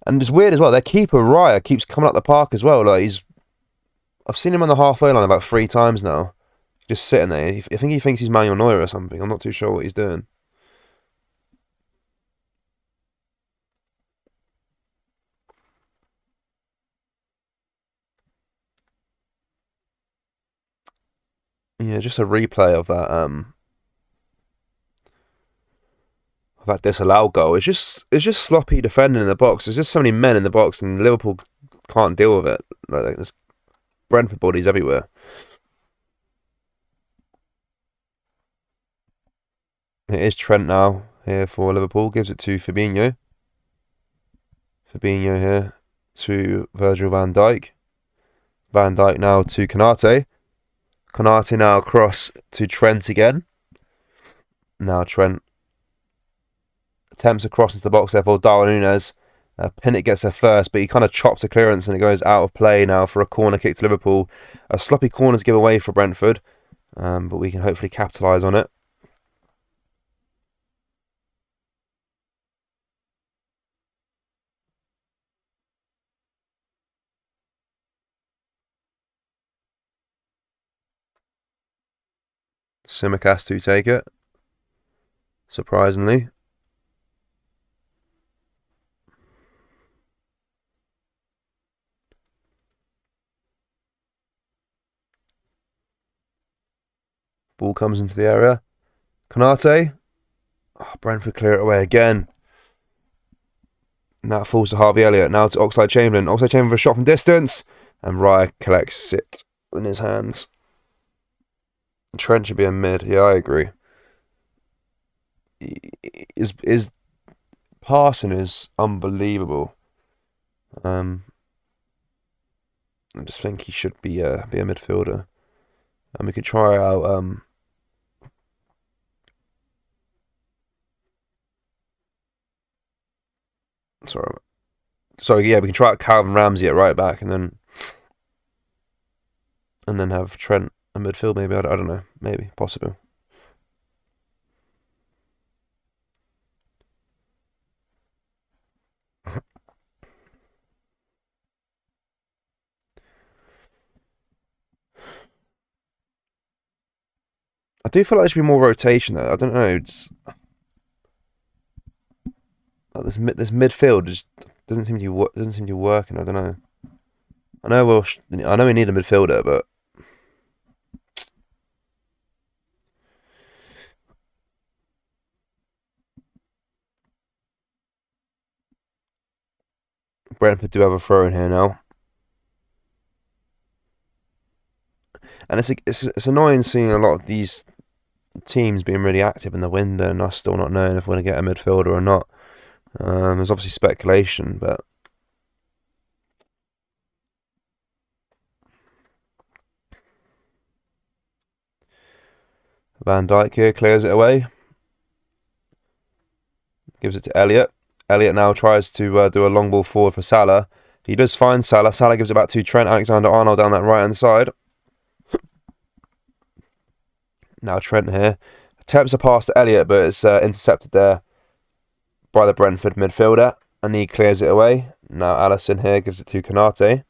Speaker 1: And it's weird as well. Their keeper, Raya, keeps coming up the park as well. I've seen him on the halfway line about 3 times now. Just sitting there. I think he thinks he's Manuel Neuer or something. I'm not too sure what he's doing. Yeah, just a replay of that disallowed goal. It's just sloppy defending in the box. There's just so many men in the box, and Liverpool can't deal with it. There's Brentford bodies everywhere. It is Trent now here for Liverpool. Gives it to Fabinho. Fabinho here to Virgil van Dijk. Van Dijk now to Konate. Konate now across to Trent again. Now Trent attempts a cross into the box there for Darwin Núñez. Pinnock gets there first, but he kind of chops a clearance and it goes out of play now for a corner kick to Liverpool. A sloppy corner's give away for Brentford, but we can hopefully capitalise on it. Tsimikas to take it, surprisingly. Ball comes into the area. Konate. Oh, Brentford clear it away again. Now it falls to Harvey Elliott. Now to Oxlade-Chamberlain. Oxlade-Chamberlain for a shot from distance. And Raya collects it in his hands. Trent should be a mid. Yeah, I agree. His passing is unbelievable. I just think he should be a midfielder. And we could try out sorry, yeah, we can try out Calvin Ramsey at right back and then have Trent a midfield maybe. I don't know. Maybe. Possible. I do feel like there should be more rotation though. I don't know. It's, like this midfield just doesn't seem to be working. I don't know. I know we need a midfielder, but Brentford do have a throw in here now, and it's annoying seeing a lot of these teams being really active in the window and us still not knowing if we're going to get a midfielder or not. There's obviously speculation, but Van Dijk here clears it away. Gives it to Elliott. Elliott now tries to do a long ball forward for Salah. He does find Salah. Salah gives it back to Trent Alexander-Arnold down that right-hand side. Now Trent here. Attempts a pass to Elliott, but it's intercepted there by the Brentford midfielder. And he clears it away. Now Alisson here gives it to Konate.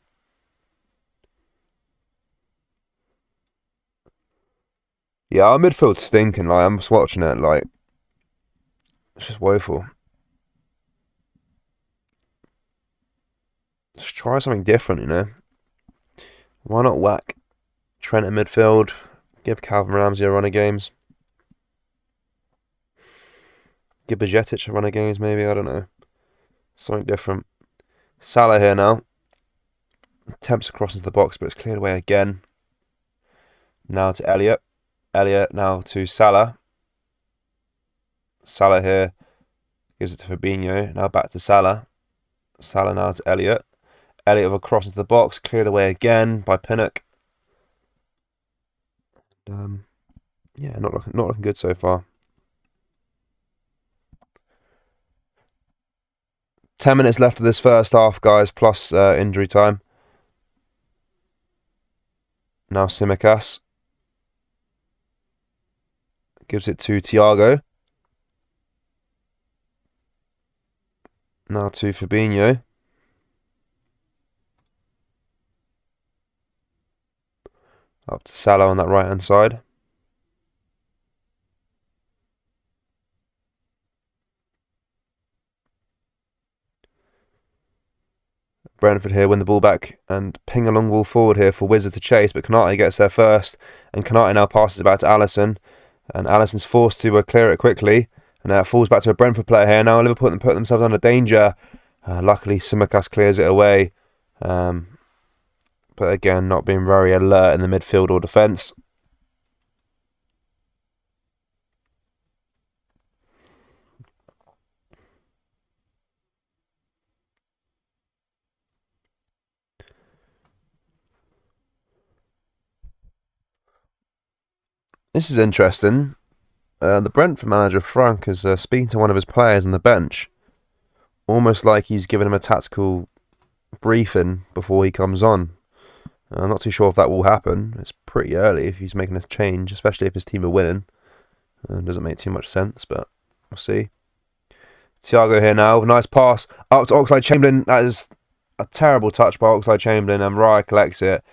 Speaker 1: Yeah, our midfield's stinking. Like, I'm just watching it. Like, it's just woeful. Let's try something different, you know. Why not whack Trent in midfield? Give Calvin Ramsey a run of games. Give Bajcetic a run of games, maybe. I don't know. Something different. Salah here now. Attempts across into the box, but it's cleared away again. Now to Elliott. Elliott now to Salah. Salah here gives it to Fabinho. Now back to Salah. Salah now to Elliott. Elliott with a cross into the box, cleared away again by Pinnock. Yeah, not looking good so far. 10 minutes left of this first half, guys, plus injury time. Now Tsimikas gives it to Thiago. Now to Fabinho. Up to Salah on that right-hand side. Brentford here win the ball back and ping a long ball forward here for Wizard to chase, but Konate gets there first, and Konate now passes it back to Alisson, and Alisson's forced to clear it quickly, and it falls back to a Brentford player here. Now Liverpool put themselves under danger. Luckily, Tsimikas clears it away, but again, not being very alert in the midfield or defence. This is interesting. The Brentford manager, Frank, is speaking to one of his players on the bench, almost like he's giving him a tactical briefing before he comes on. I'm not too sure if that will happen. It's pretty early if he's making a change, especially if his team are winning. It doesn't make too much sense, but we'll see. Thiago here now. Nice pass up to Oxlade-Chamberlain. That is a terrible touch by Oxlade-Chamberlain, and Raya collects it.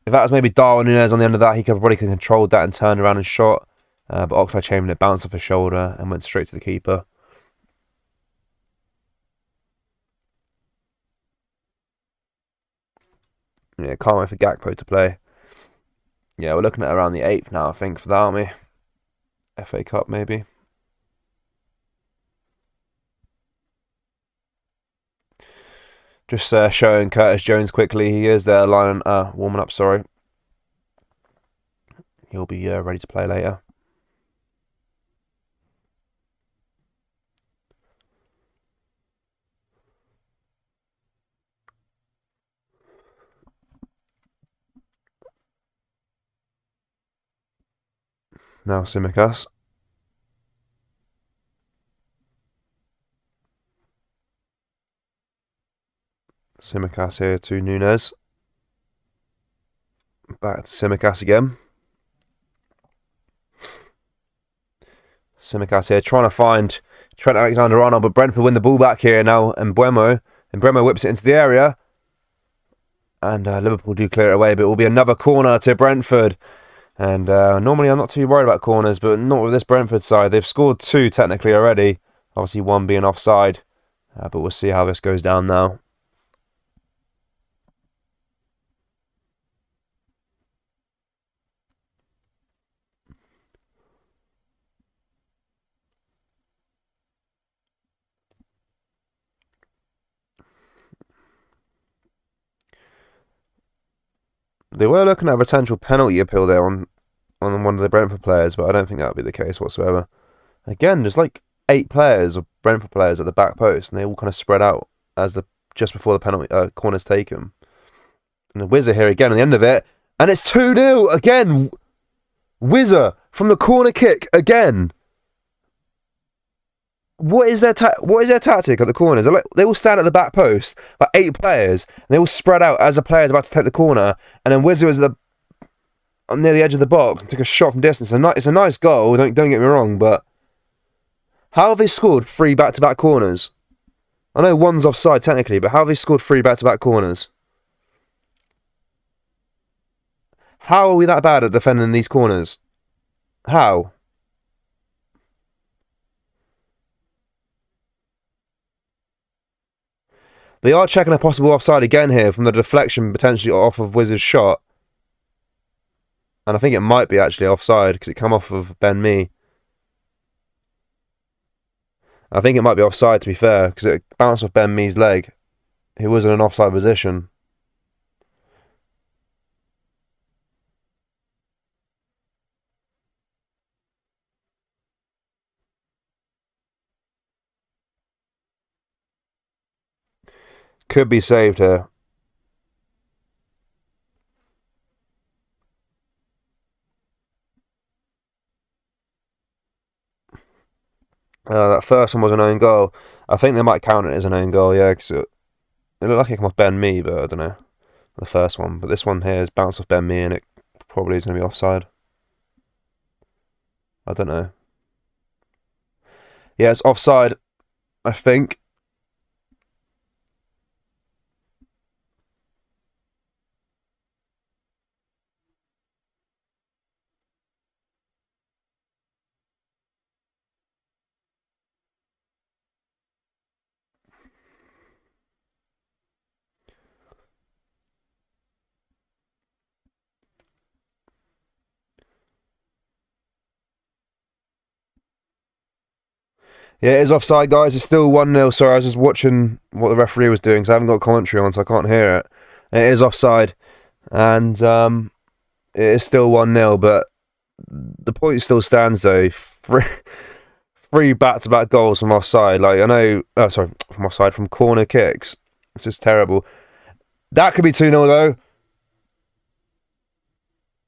Speaker 1: If that was maybe Darwin Núñez on the end of that, he could probably controlled that and turned around and shot. But Oxlade-Chamberlain, it bounced off his shoulder and went straight to the keeper. Yeah, can't wait for Gakpo to play. Yeah, we're looking at around the 8th now, I think, for that, aren't we? FA Cup, maybe. Just showing Curtis Jones quickly. He is there warming up, sorry. He'll be ready to play later. Now Tsimikas. Tsimikas here to Núñez. Back to Tsimikas again. Tsimikas here trying to find Trent Alexander-Arnold, but Brentford win the ball back here now. And Mbeumo whips it into the area. And Liverpool do clear it away, but it will be another corner to Brentford. And normally I'm not too worried about corners, but not with this Brentford side. They've scored 2 technically already. Obviously 1 being offside. But we'll see how this goes down now. They were looking at a potential penalty appeal there on one of the Brentford players, but I don't think that would be the case whatsoever. Again, there's like 8 players or Brentford players at the back post, and they all kind of spread out as just before the penalty corner's taken. And the Wizard here again at the end of it, and it's 2-0 again. Wizard from the corner kick again. What is their tactic at the corners? They all stand at the back post, about 8 players, and they all spread out as the player's about to take the corner, and then Wizard was near the edge of the box and took a shot from distance. It's a nice goal, don't get me wrong, but how have they scored 3 back-to-back corners? I know one's offside technically, but how have they scored 3 back-to-back corners? How are we that bad at defending these corners? How? They are checking a possible offside again here from the deflection potentially off of Wizard's shot. And I think it might be actually offside because it came off of Ben Mee. I think it might be offside to be fair because it bounced off Ben Mee's leg. He was in an offside position. Could be saved here. That first one was an own goal. I think they might count it as an own goal, yeah, because it looked like it came off Ben Mee, but I don't know. The first one. But this one here is bounced off Ben Mee and it probably is going to be offside. I don't know. Yeah, it's offside, I think. Yeah, it is offside, guys. It's still 1-0. Sorry, I was just watching what the referee was doing because I haven't got commentary on, so I can't hear it. It is offside. And it is still 1-0, but the point still stands, though. 3 back-to-back goals from offside. Like, I know... Oh, sorry, from offside, from corner kicks. It's just terrible. That could be 2-0, though.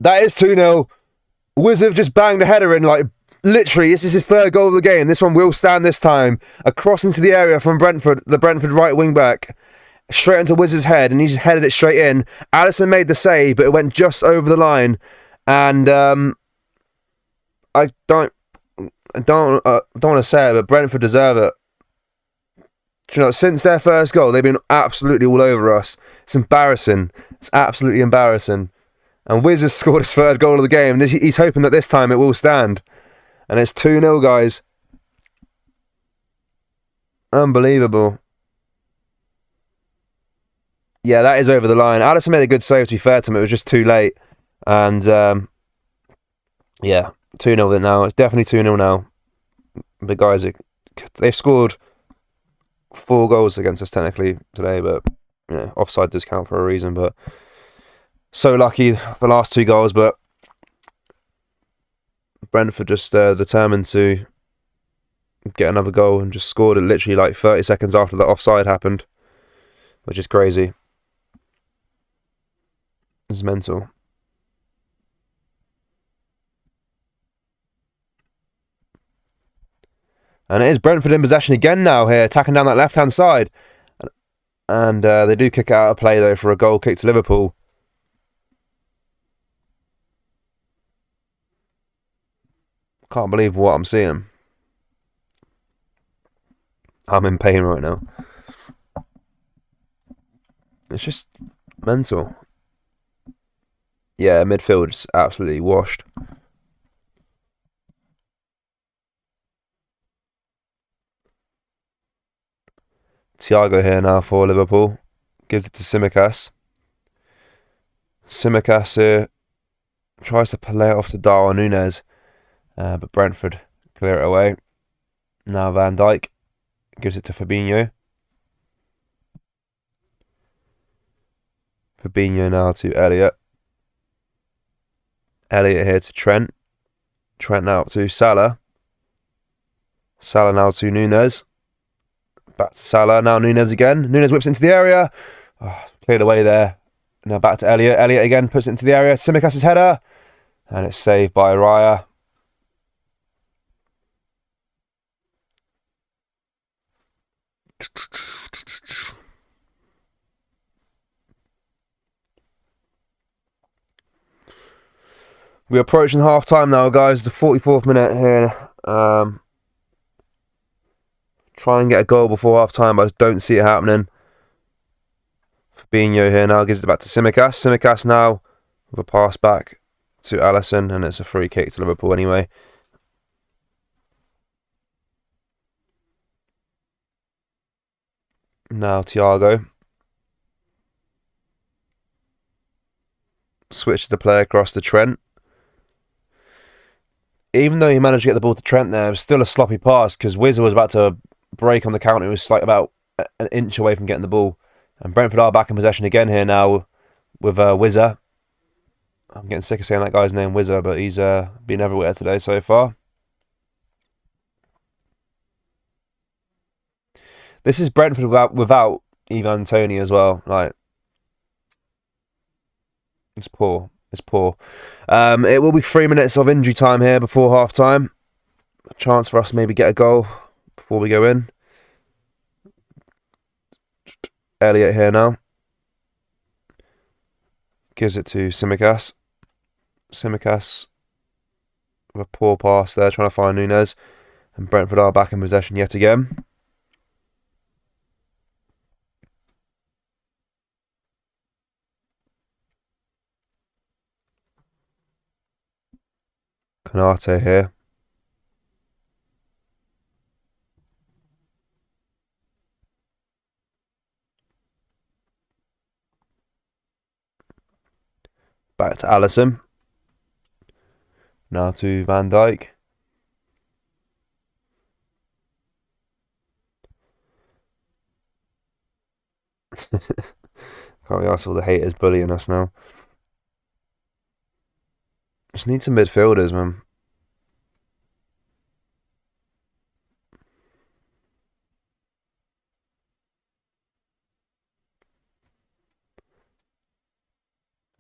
Speaker 1: That is 2-0. Wizard just banged the header in, like, literally, this is his third goal of the game. This one will stand this time. A cross into the area from Brentford, the Brentford right wing back. Straight into Wizard's head, and he just headed it straight in. Alisson made the save, but it went just over the line. And I don't want to say it, but Brentford deserve it. You know, since their first goal, they've been absolutely all over us. It's embarrassing. It's absolutely embarrassing. And Wiz has scored his third goal of the game. And he's hoping that this time it will stand. And it's 2-0, guys. Unbelievable. Yeah, that is over the line. Alisson made a good save, to be fair to him. It was just too late. And, yeah, 2-0 now. It's definitely 2-0 now. The guys, they've scored 4 goals against us technically today, but you know, offside does count for a reason. But so lucky the last 2 goals, but Brentford just determined to get another goal and just scored it literally like 30 seconds after the offside happened, which is crazy. It's mental. And it is Brentford in possession again now here, attacking down that left-hand side. And they do kick it out of play, though, for a goal kick to Liverpool. Can't believe what I'm seeing. I'm in pain right now. It's just mental. Yeah, midfield is absolutely washed. Thiago here now for Liverpool. Gives it to Tsimikas. Tsimikas here tries to play it off to Darwin Núñez. But Brentford clear it away. Now Van Dijk gives it to Fabinho. Fabinho now to Elliott. Elliott here to Trent. Trent now to Salah. Salah now to Núñez. Back to Salah. Now Núñez again. Núñez whips into the area. Oh, cleared away there. Now back to Elliott. Elliott again puts it into the area. Tsimikas' header. And it's saved by Raya. We're approaching half time now, guys. The 44th minute here. Try and get a goal before half time, but I just don't see it happening. Fabinho here now gives it back to Tsimikas. Tsimikas now with a pass back to Alisson, and it's a free kick to Liverpool anyway. Now Thiago switches the play across to Trent. Even though he managed to get the ball to Trent there, it was still a sloppy pass because Wizard was about to break on the counter. It was like about an inch away from getting the ball. And Brentford are back in possession again here now with Wizard. I'm getting sick of saying that guy's name, Wizard, but he's been everywhere today so far. This is Brentford without Ivan Toney as well. Like, it's poor. It's poor. It will be 3 minutes of injury time here before half time. A chance for us to maybe get a goal before we go in. Elliott here now. Gives it to Tsimikas. Tsimikas with a poor pass there, trying to find Núñez. And Brentford are back in possession yet again. Konate here. Back to Alisson. Now to Van Dijk. Can't be asked all the haters bullying us now. Just need some midfielders, man.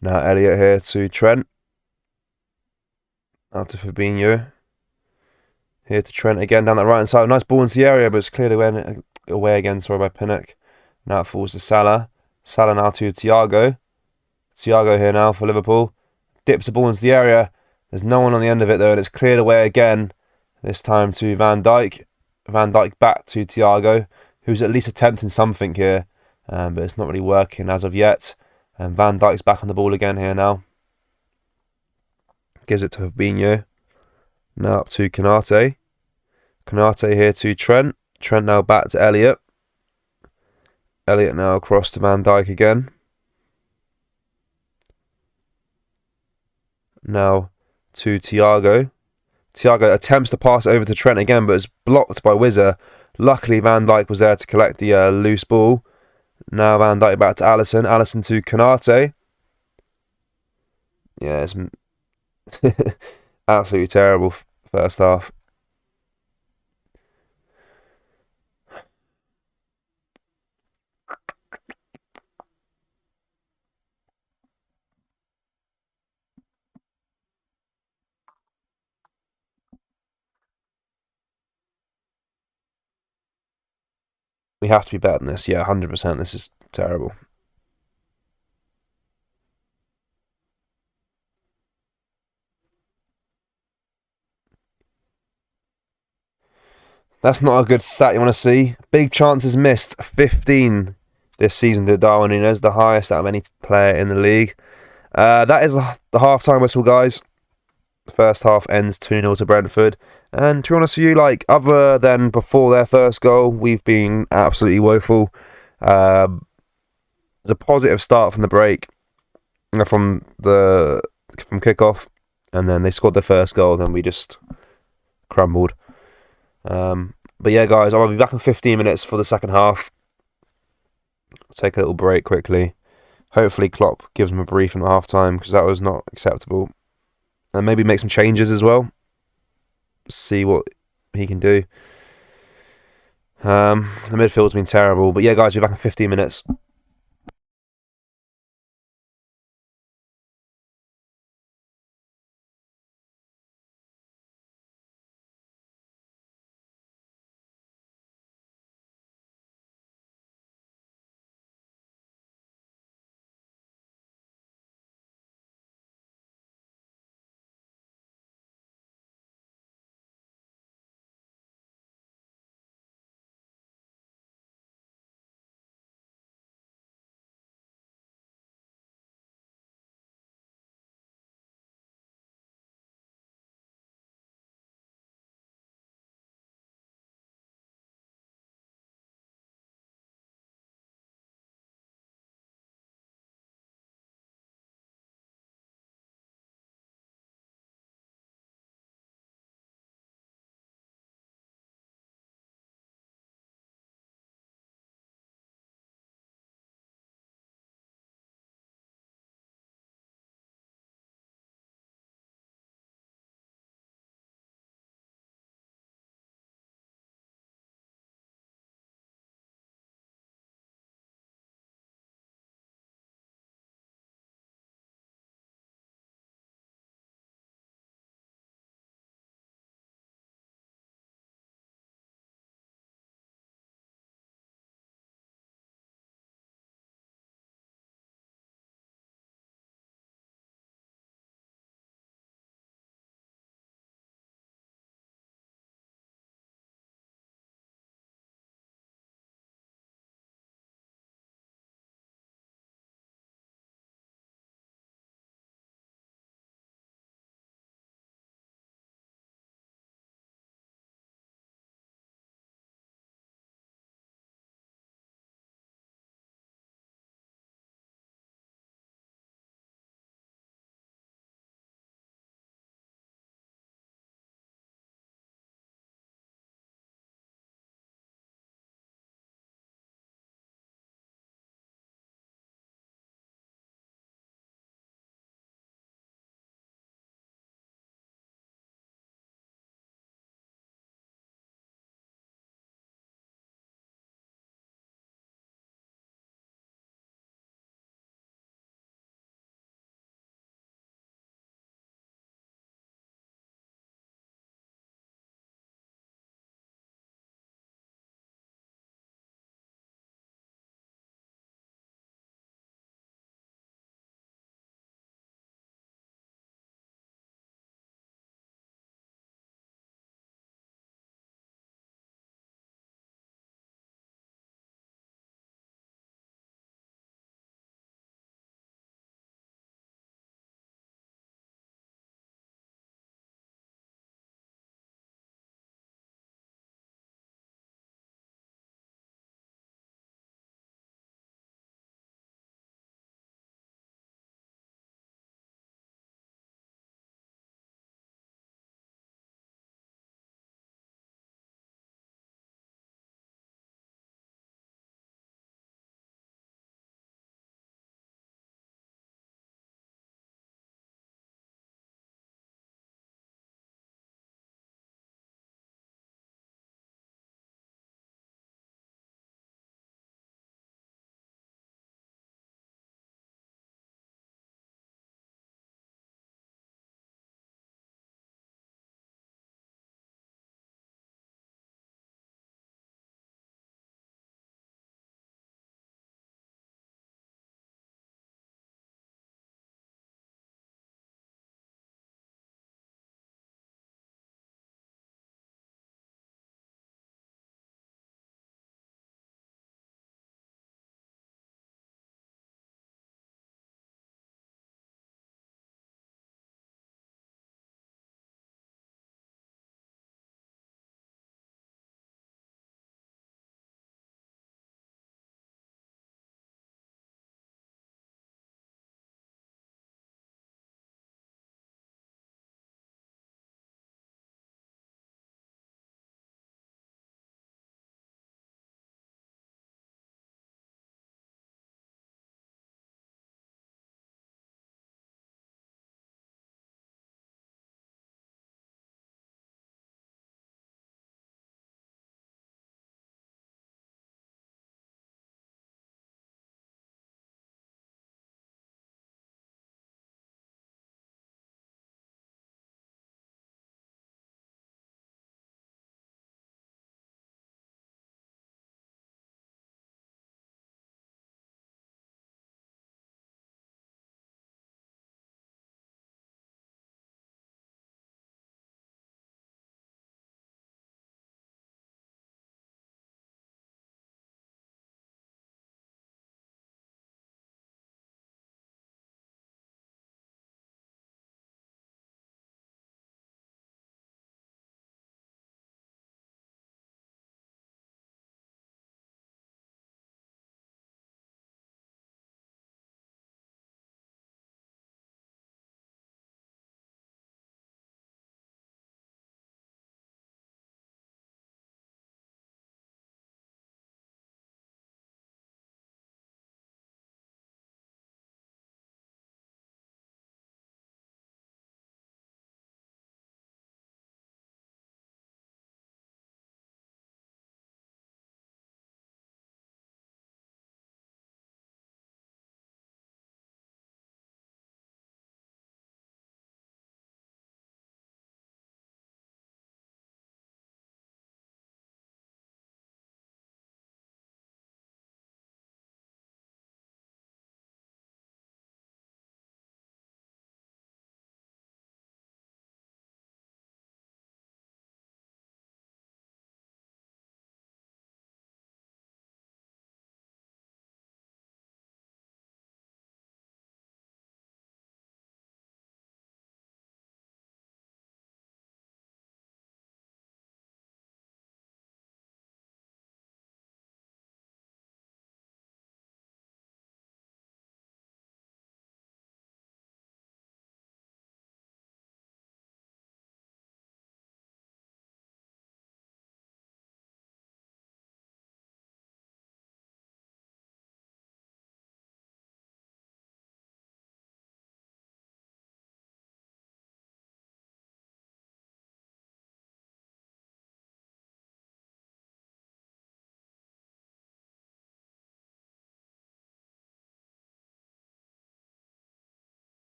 Speaker 1: Now Elliott here to Trent. Out to Fabinho. Here to Trent again down that right hand side. Nice ball into the area, but it's cleared away again. Sorry by Pinnock. Now it falls to Salah. Salah now to Thiago. Thiago here now for Liverpool. Dips the ball into the area. There's no one on the end of it though, and it's cleared away again. This time to Van Dijk. Van Dijk back to Thiago, who's at least attempting something here, but it's not really working as of yet. And Van Dijk's back on the ball again here now. Gives it to Fabinho. Now up to Konate. Konate here to Trent. Trent now back to Elliott. Elliott now across to Van Dijk again. Now to Thiago. Thiago attempts to pass it over to Trent again, but is blocked by Wizza. Luckily, Van Dijk was there to collect the loose ball. Now Van Dijk back to Alisson. Alisson to Konate. Yeah, it's absolutely terrible first half. We have to be better than this. Yeah, 100%. This is terrible. That's not a good stat you want to see. Big chances missed. 15 this season to Darwin Núñez, the highest out of any player in the league. That is the half-time whistle, guys. The first half ends 2-0 to Brentford. And to be honest with you, like, other than before their first goal, we've been absolutely woeful. There's a positive start from the break, from kickoff, and then they scored their first goal, then we just crumbled. But yeah, guys, I'll be back in 15 minutes for the second half. Take a little break quickly. Hopefully Klopp gives them a briefing at half time, because that was not acceptable. And maybe make some changes as well. See what he can do. The midfield's been terrible. But yeah, guys, we'll be back in 15 minutes.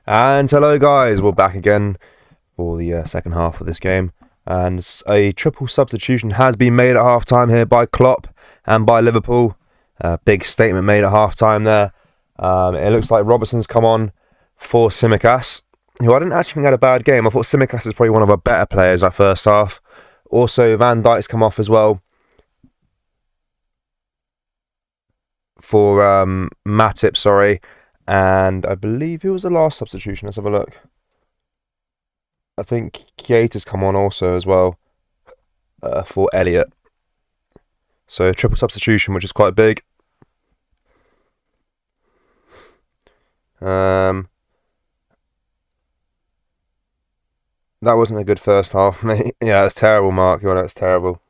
Speaker 1: And hello guys, we're back again for the second half of this game. And a triple substitution has been made at half-time here by Klopp and by Liverpool. Big statement made at half-time there. It looks like Robertson's come on for Tsimikas, who I didn't actually think had a bad game. I thought Tsimikas is probably one of our better players that first half. Also, Van Dijk's come off as well for Matip, sorry. And I believe who was the last substitution? Let's have a look. I think Keita's come on also as well for Elliott. So triple substitution, which is quite big. That wasn't a good first half, mate. Yeah, it's terrible, Mark. You know, it's terrible.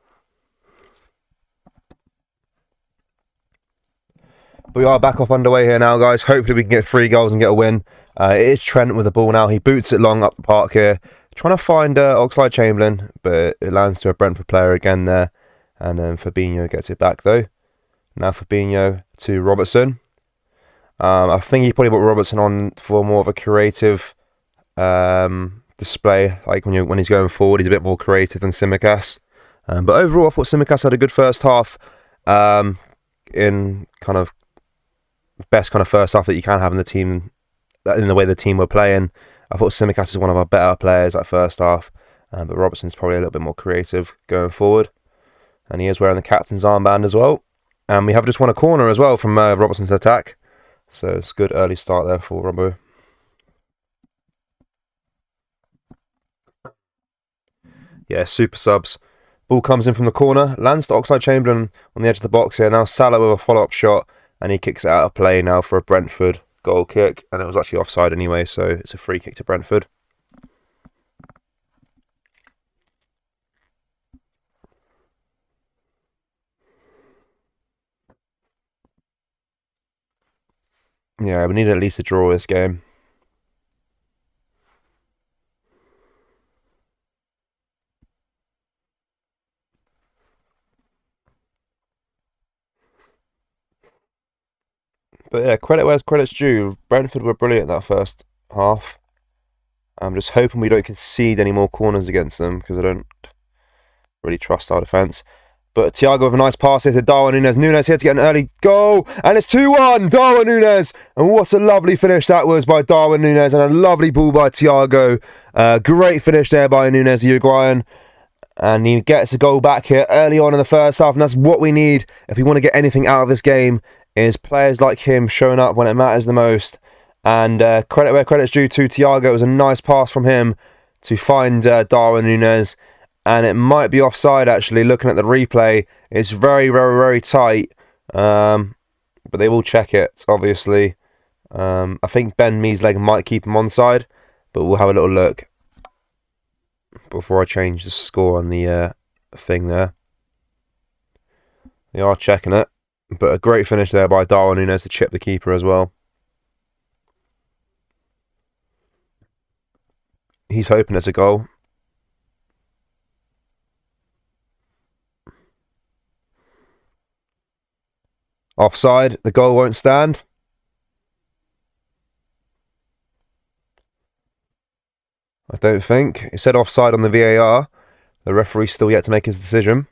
Speaker 1: But we are back off underway here now, guys. Hopefully we can get 3 goals and get a win. It is Trent with the ball now. He boots it long up the park here. Trying to find Oxlade-Chamberlain, but it lands to a Brentford player again there. And then Fabinho gets it back, though. Now Fabinho to Robertson. I think he probably put Robertson on for more of a creative display. Like when he's going forward, he's a bit more creative than Tsimikas. But overall, I thought Tsimikas had a good first half. In kind of best kind of first half that you can have in the team, in the way the team were playing. I thought Tsimikas is one of our better players at first half, but Robertson's probably a little bit more creative going forward, and he is wearing the captain's armband as well. And we have just won a corner as well from Robertson's attack, so it's a good early start there for Robbo. Yeah, super subs. Ball comes in from the corner, lands to Oxlade-Chamberlain on the edge of the box here. Now Salah with a follow-up shot, and he kicks it out of play now for a Brentford goal kick. And it was actually offside anyway, so it's a free kick to Brentford. Yeah, we need at least a draw this game. But yeah, credit where credit's due. Brentford were brilliant that first half. I'm just hoping we don't concede any more corners against them, because I don't really trust our defence. But Thiago with a nice pass here to Darwin Núñez. Núñez here to get an early goal, and it's 2-1, Darwin Núñez. And what a lovely finish that was by Darwin Núñez, and a lovely ball by Thiago. Great finish there by Núñez, the Uruguayan. And he gets a goal back here early on in the first half, and that's what we need if we want to get anything out of this game, is players like him showing up when it matters the most. And credit where credit's due to Thiago. It was a nice pass from him to find Darwin Núñez. And it might be offside, actually, looking at the replay. It's very, very, very tight. But they will check it, obviously. I think Ben Mee's leg might keep him onside. But we'll have a little look before I change the score on the thing there. They are checking it. But a great finish there by Darwin Núñez to chip the keeper as well. He's hoping it's a goal. Offside. The goal won't stand. I don't think. It said offside on the VAR. The referee's still yet to make his decision.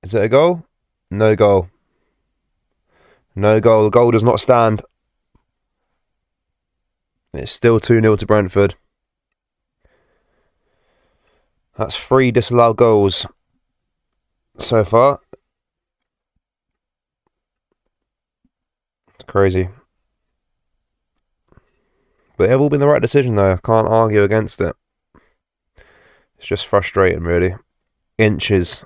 Speaker 1: Is it a goal? No goal. No goal. The goal does not stand. It's still 2-0 to Brentford. That's 3 disallowed goals so far. It's crazy. But they've all been the right decision, though. I can't argue against it. It's just frustrating, really. Inches.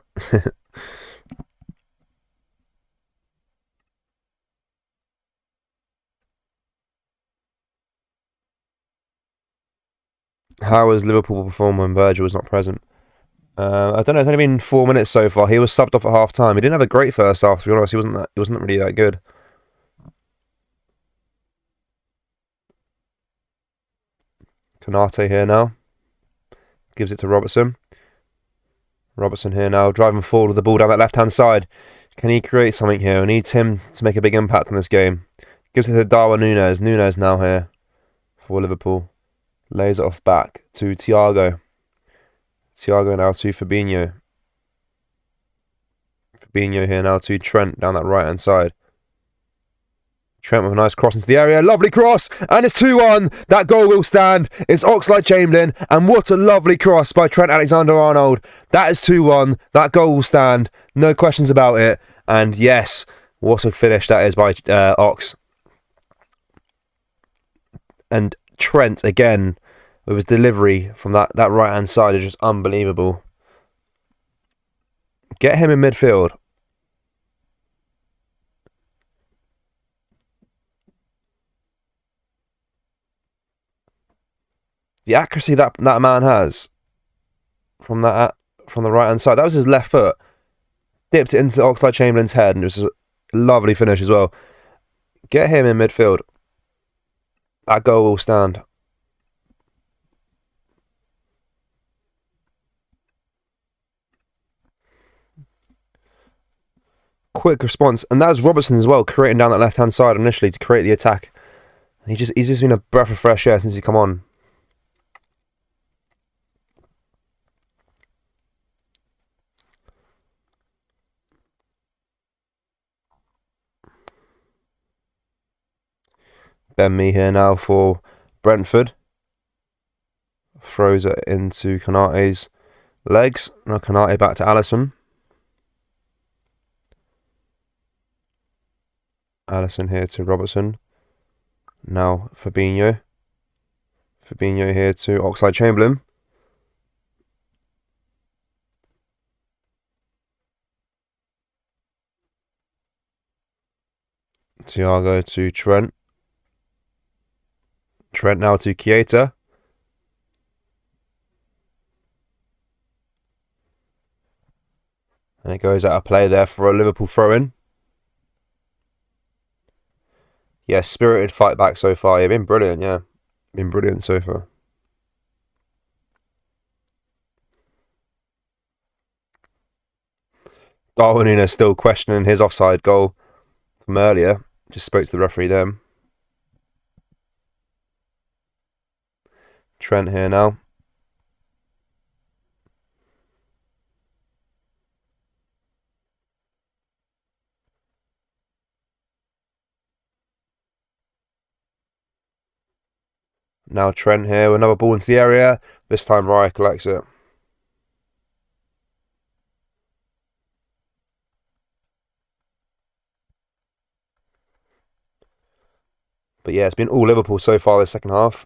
Speaker 1: How has Liverpool performed when Virgil was not present? I don't know. It's only been 4 minutes so far. He was subbed off at half time. He didn't have a great first half, to be honest. He wasn't really that good. Konate here now. Gives it to Robertson. Robertson here now, driving forward with the ball down that left-hand side. Can he create something here? We need him to make a big impact in this game. Gives it to Darwin Núñez. Núñez now here for Liverpool. Lays it off back to Thiago. Thiago now to Fabinho. Fabinho here now to Trent down that right-hand side. Trent with a nice cross into the area. Lovely cross. And it's 2-1. That goal will stand. It's Oxlade-Chamberlain. And what a lovely cross by Trent Alexander-Arnold. That is 2-1. That goal will stand. No questions about it. And yes, what a finish that is by Ox. And Trent, again, with his delivery from that right-hand side is just unbelievable. Get him in midfield. The accuracy that man has from the right hand side. That was his left foot. Dipped it into Oxlade-Chamberlain's head, and it was a lovely finish as well. Get him in midfield. That goal will stand. Quick response, and that was Robertson as well, creating down that left hand side initially to create the attack. He's just been a breath of fresh air since he come on. Ben Mee here now for Brentford. Throws it into Konate's legs. Now Konate back to Alisson. Alisson here to Robertson. Now Fabinho. Fabinho here to Oxlade-Chamberlain. Thiago to Trent. Trent now to Keita. And it goes out of play there for a Liverpool throw-in. Yeah, spirited fight back so far. You've been brilliant, yeah. Been brilliant so far. Darwin Núñez still questioning his offside goal from earlier. Just spoke to the referee then. Trent here now. Now Trent here with another ball into the area. This time Raya collects it. But yeah, it's been all Liverpool so far this second half.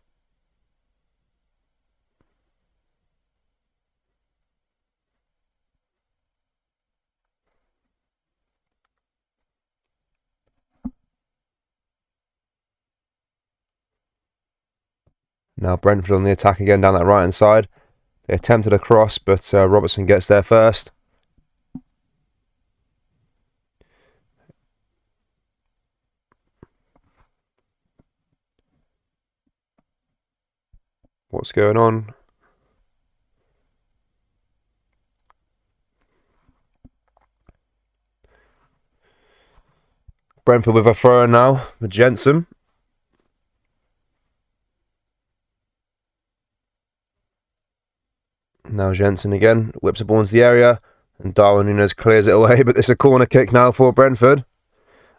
Speaker 1: Now Brentford on the attack again down that right-hand side. They attempted a cross, but Robertson gets there first. What's going on? Brentford with a throw now with Jensen. Now Jensen again whips a ball into the area, and Darwin Núñez clears it away, but it's a corner kick now for Brentford.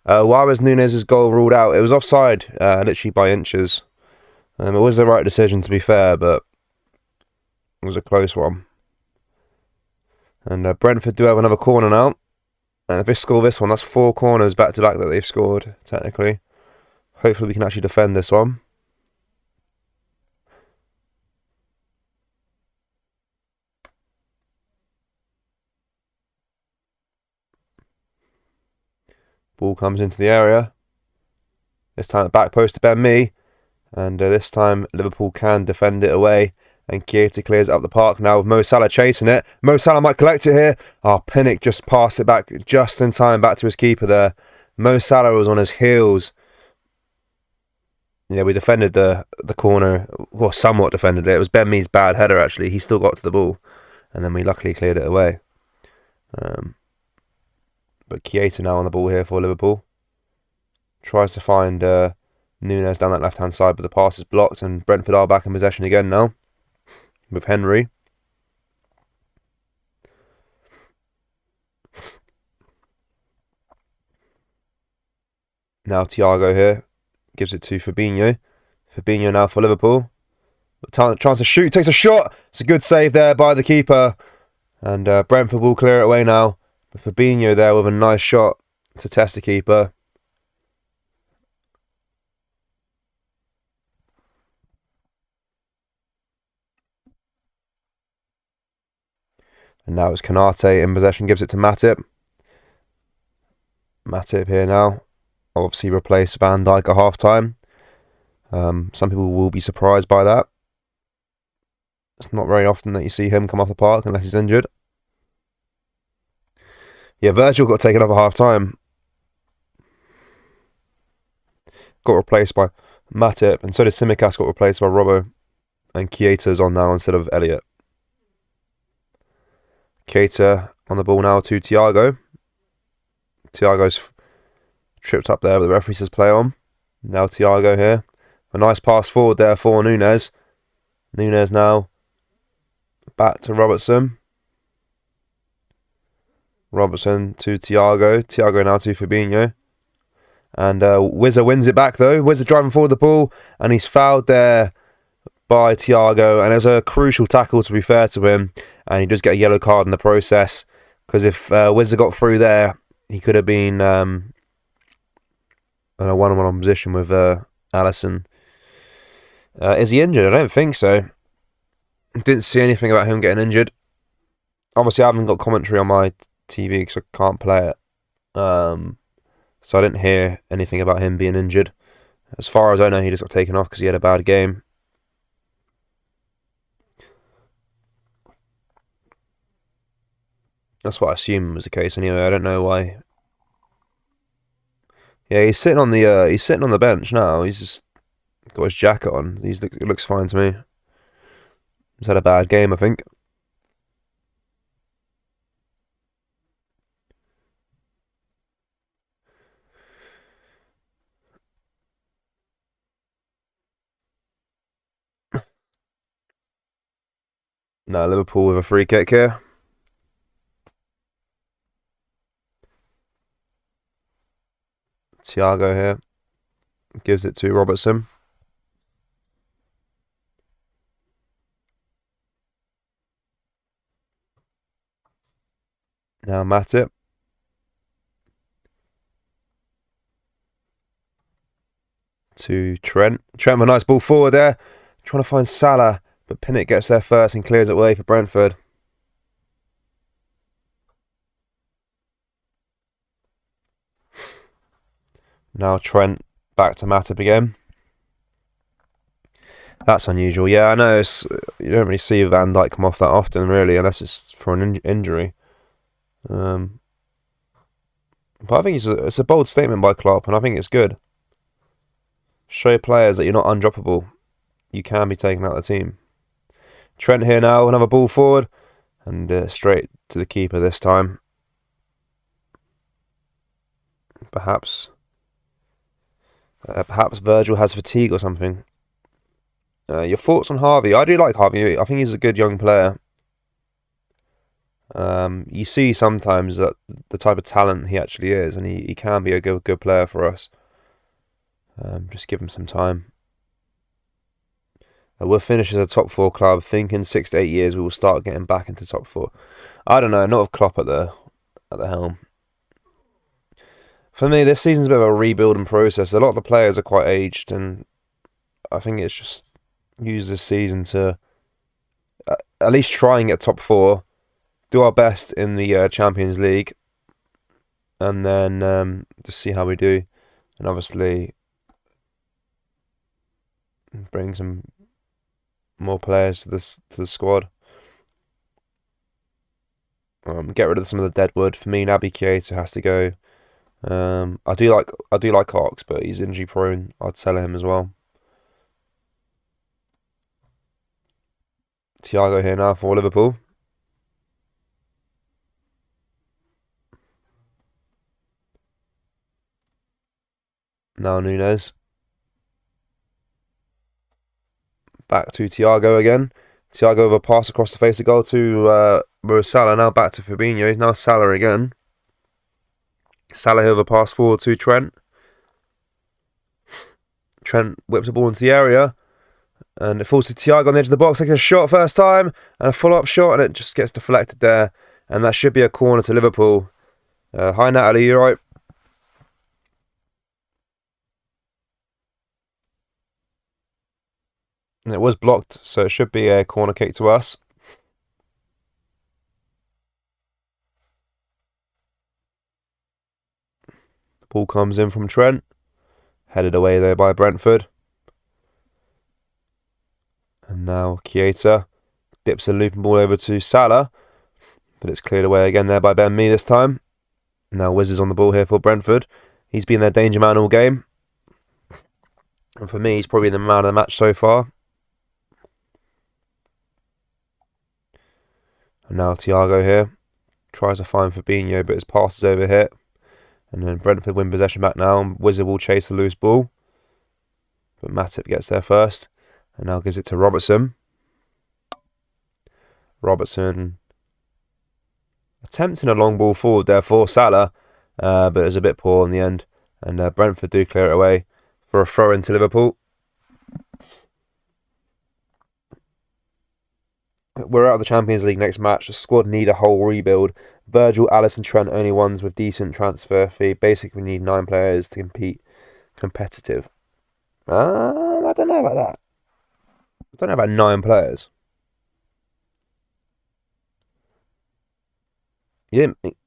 Speaker 1: Why was Núñez's goal ruled out? It was offside, literally by inches. It was the right decision, to be fair, but it was a close one. And Brentford do have another corner now. And if they score this one, that's 4 corners back-to-back that they've scored, technically. Hopefully we can actually defend this one. Ball comes into the area. This time at back post to Ben Mee. And this time Liverpool can defend it away. And Keita clears it up the park now with Mo Salah chasing it. Mo Salah might collect it here. Pinnock just passed it back just in time back to his keeper there. Mo Salah was on his heels. Yeah, we defended the corner. Well, somewhat defended it. It was Ben Mee's bad header, actually. He still got to the ball. And then we luckily cleared it away. But Keita now on the ball here for Liverpool. Tries to find Nunes down that left-hand side, but the pass is blocked, and Brentford are back in possession again now with Henry. Now Thiago here gives it to Fabinho. Fabinho now for Liverpool. Chance to shoot, takes a shot. It's a good save there by the keeper. And Brentford will clear it away now. But Fabinho there with a nice shot to test the keeper. And now it's Konate in possession, gives it to Matip. Matip here now. Obviously replaced Van Dijk at half-time. Some people will be surprised by that. It's not very often that you see him come off the park unless he's injured. Yeah, Virgil got taken off at half-time. Got replaced by Matip, and so did Tsimikas, got replaced by Robbo. And Keita's on now instead of Elliott. Keita on the ball now to Thiago. Thiago's tripped up there, but the referee says play on. Now Thiago here. A nice pass forward there for Nunes. Nunes now back to Robertson. Robertson to Thiago. Thiago now to Fabinho. And Wizza wins it back though. Wizza driving forward the ball, and he's fouled there by Thiago. And it was a crucial tackle, to be fair to him. And he does get a yellow card in the process. Because if Wizza got through there, he could have been in a one-on-one position with Alisson. Is he injured? I don't think so. Didn't see anything about him getting injured. Obviously, I haven't got commentary on my TV because I can't play it. So I didn't hear anything about him being injured. As far as I know, he just got taken off because he had a bad game. That's what I assumed was the case anyway. I don't know why. Yeah, he's sitting on the bench now. He's just got his jacket on. It looks fine to me. He's had a bad game, I think. Now Liverpool with a free kick here. Thiago here gives it to Robertson. Now Matip. To Trent. Trent with a nice ball forward there. Trying to find Salah, but Pinnock gets there first and clears it away for Brentford. Now Trent back to Matip again. That's unusual. Yeah, I know. You don't really see Van Dijk come off that often, really, unless it's for an injury. But I think it's a bold statement by Klopp, and I think it's good. Show players that you're not undroppable. You can be taken out of the team. Trent here now, another ball forward, and straight to the keeper this time. Perhaps Virgil has fatigue or something. Your thoughts on Harvey? I do like Harvey. I think he's a good young player. You see sometimes that the type of talent he actually is, and he can be a good player for us. Just give him some time. We'll finish as a top 4 club. Think in 6 to 8 years we will start getting back into top 4. I don't know. Not with Klopp at the helm. For me, this season's a bit of a rebuilding process. A lot of the players are quite aged, and I think it's just use this season to at least try and get top 4, do our best in the Champions League, and then just see how we do, and obviously bring some more players to the squad. Get rid of some of the deadwood. For me, Naby Keita has to go. I do like Ox, but he's injury prone. I'd sell him as well. Thiago here now for Liverpool. Now Nunes. Back to Thiago again. Thiago with a pass across the face of goal to Salah. Now back to Fabinho. Now Salah again. Salah with a pass forward to Trent. Trent whips the ball into the area. And it falls to Thiago on the edge of the box. Taking a shot first time. And a follow-up shot. And it just gets deflected there. And that should be a corner to Liverpool. Hi Natalie, you right? And it was blocked, so it should be a corner kick to us. The ball comes in from Trent. Headed away there by Brentford. And now Keita dips a looping ball over to Salah. But it's cleared away again there by Ben Mee this time. Now Wiz is on the ball here for Brentford. He's been their danger man all game. And for me, he's probably the man of the match so far. And now Thiago here. Tries to find Fabinho, but his pass is over hit. And then Brentford win possession back now. And Wizard will chase the loose ball. But Matip gets there first. And now gives it to Robertson. Robertson attempting a long ball forward there for Salah. But it was a bit poor in the end. And Brentford do clear it away for a throw into Liverpool. We're out of the Champions League next match. The squad need a whole rebuild. Virgil, Alisson, Trent, only ones with decent transfer fee. Basically, we need 9 players to compete competitive. I don't know about that. I don't know about 9 players. You didn't.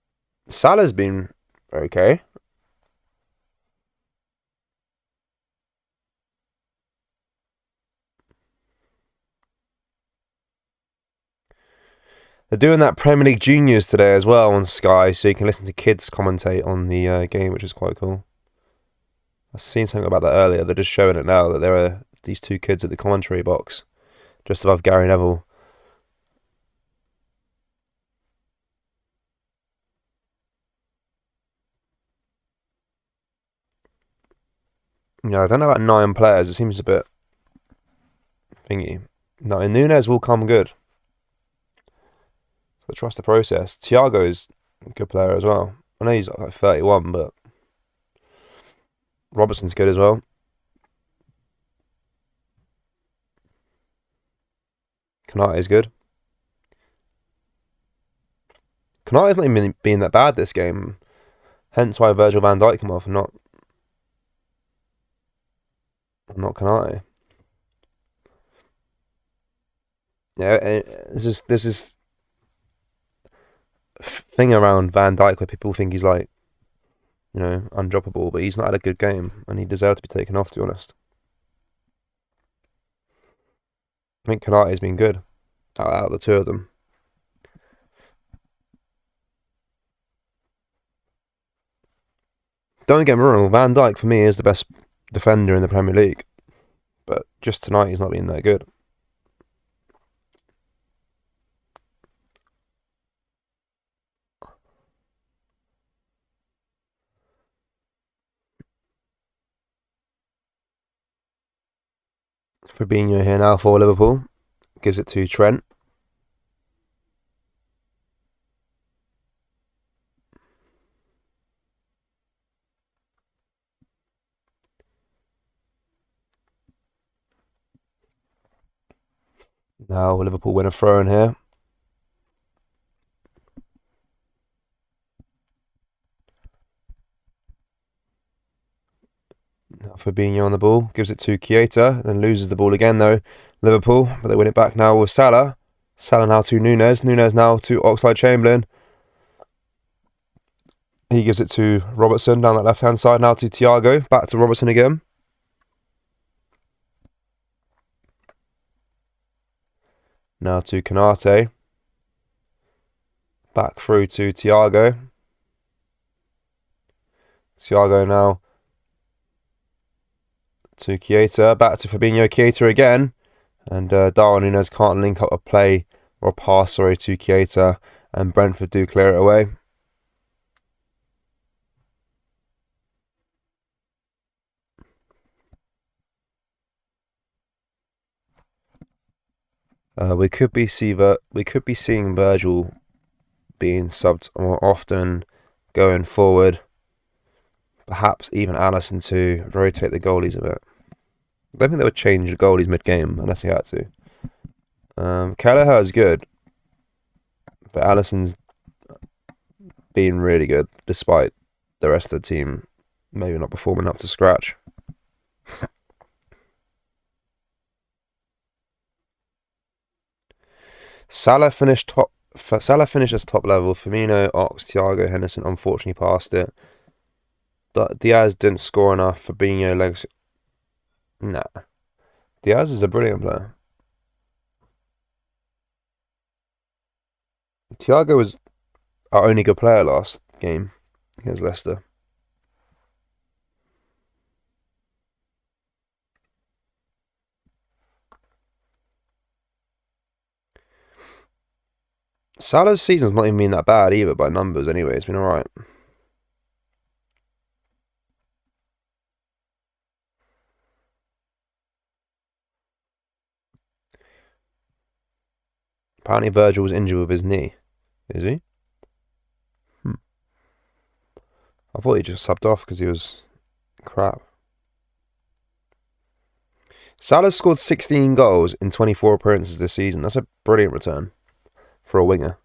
Speaker 1: Salah's been okay. They're doing that Premier League Juniors today as well on Sky, so you can listen to kids commentate on the game, which is quite cool. I've seen something about that earlier. They're just showing it now, that there are these 2 kids at the commentary box, just above Gary Neville. Yeah, I don't know about 9 players. It seems a bit thingy. No, Nunes will come good. So trust the process. Thiago is a good player as well. I know he's like 31, but Robertson's good as well. Konate's good. Konate's not even been that bad this game. Hence why Virgil van Dijk came off and not Konate. Yeah, this is thing around Van Dijk where people think he's like, undroppable, but he's not had a good game and he deserved to be taken off, to be honest. I think Konate's been good out of the 2 of them. Don't get me wrong, Van Dijk for me is the best defender in the Premier League, but just tonight he's not been that good. Fabinho here now for Liverpool. Gives it to Trent. Now Liverpool win a throw in here. Now Fabinho on the ball. Gives it to Keita. Then loses the ball again though. Liverpool. But they win it back now with Salah. Salah now to Nunes. Nunes now to Oxlade-Chamberlain. He gives it to Robertson down that left-hand side. Now to Thiago. Back to Robertson again. Now to Konate. Back through to Thiago. Thiago now to Keita. Back to Fabinho. Keita again. And Darwin Núñez can't link up a play or a pass, to Keita. And Brentford do clear it away. We could be seeing Virgil being subbed more often going forward. Perhaps even Allison to rotate the goalies a bit. I don't think they would change the goalies mid-game unless they had to. Kelleher is good, but Allison's been really good despite the rest of the team maybe not performing up to scratch. Salah finished as top level. Firmino, Ox, Thiago, Henderson unfortunately passed it. Diaz didn't score enough. Fabinho, legs. Nah. Diaz is a brilliant player. Thiago was our only good player last game against Leicester. Salah's season's not even been that bad either by numbers anyway. It's been alright. Apparently Virgil was injured with his knee. Is he? I thought he just subbed off because he was crap. Salah scored 16 goals in 24 appearances this season. That's a brilliant return for a winger.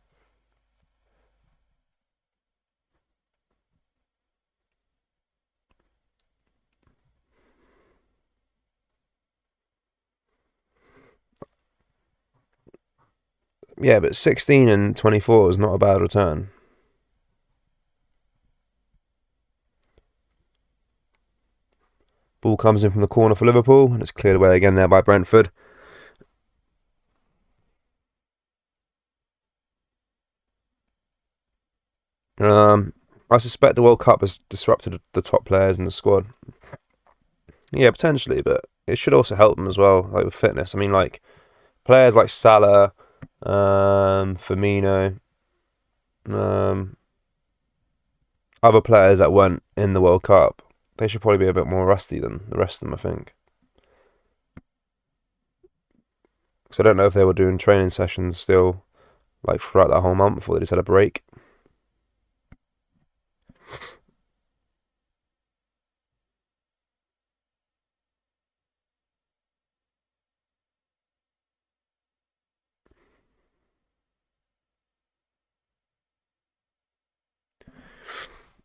Speaker 1: Yeah, but 16 and 24 is not a bad return. Ball comes in from the corner for Liverpool, and it's cleared away again there by Brentford. I suspect the World Cup has disrupted the top players in the squad. Yeah, potentially, but it should also help them as well, like with fitness. I mean, like players like Salah, Firmino, other players that weren't in the World Cup, they should probably be a bit more rusty than the rest of them, I think. So I don't know if they were doing training sessions still, like throughout that whole month, before they just had a break.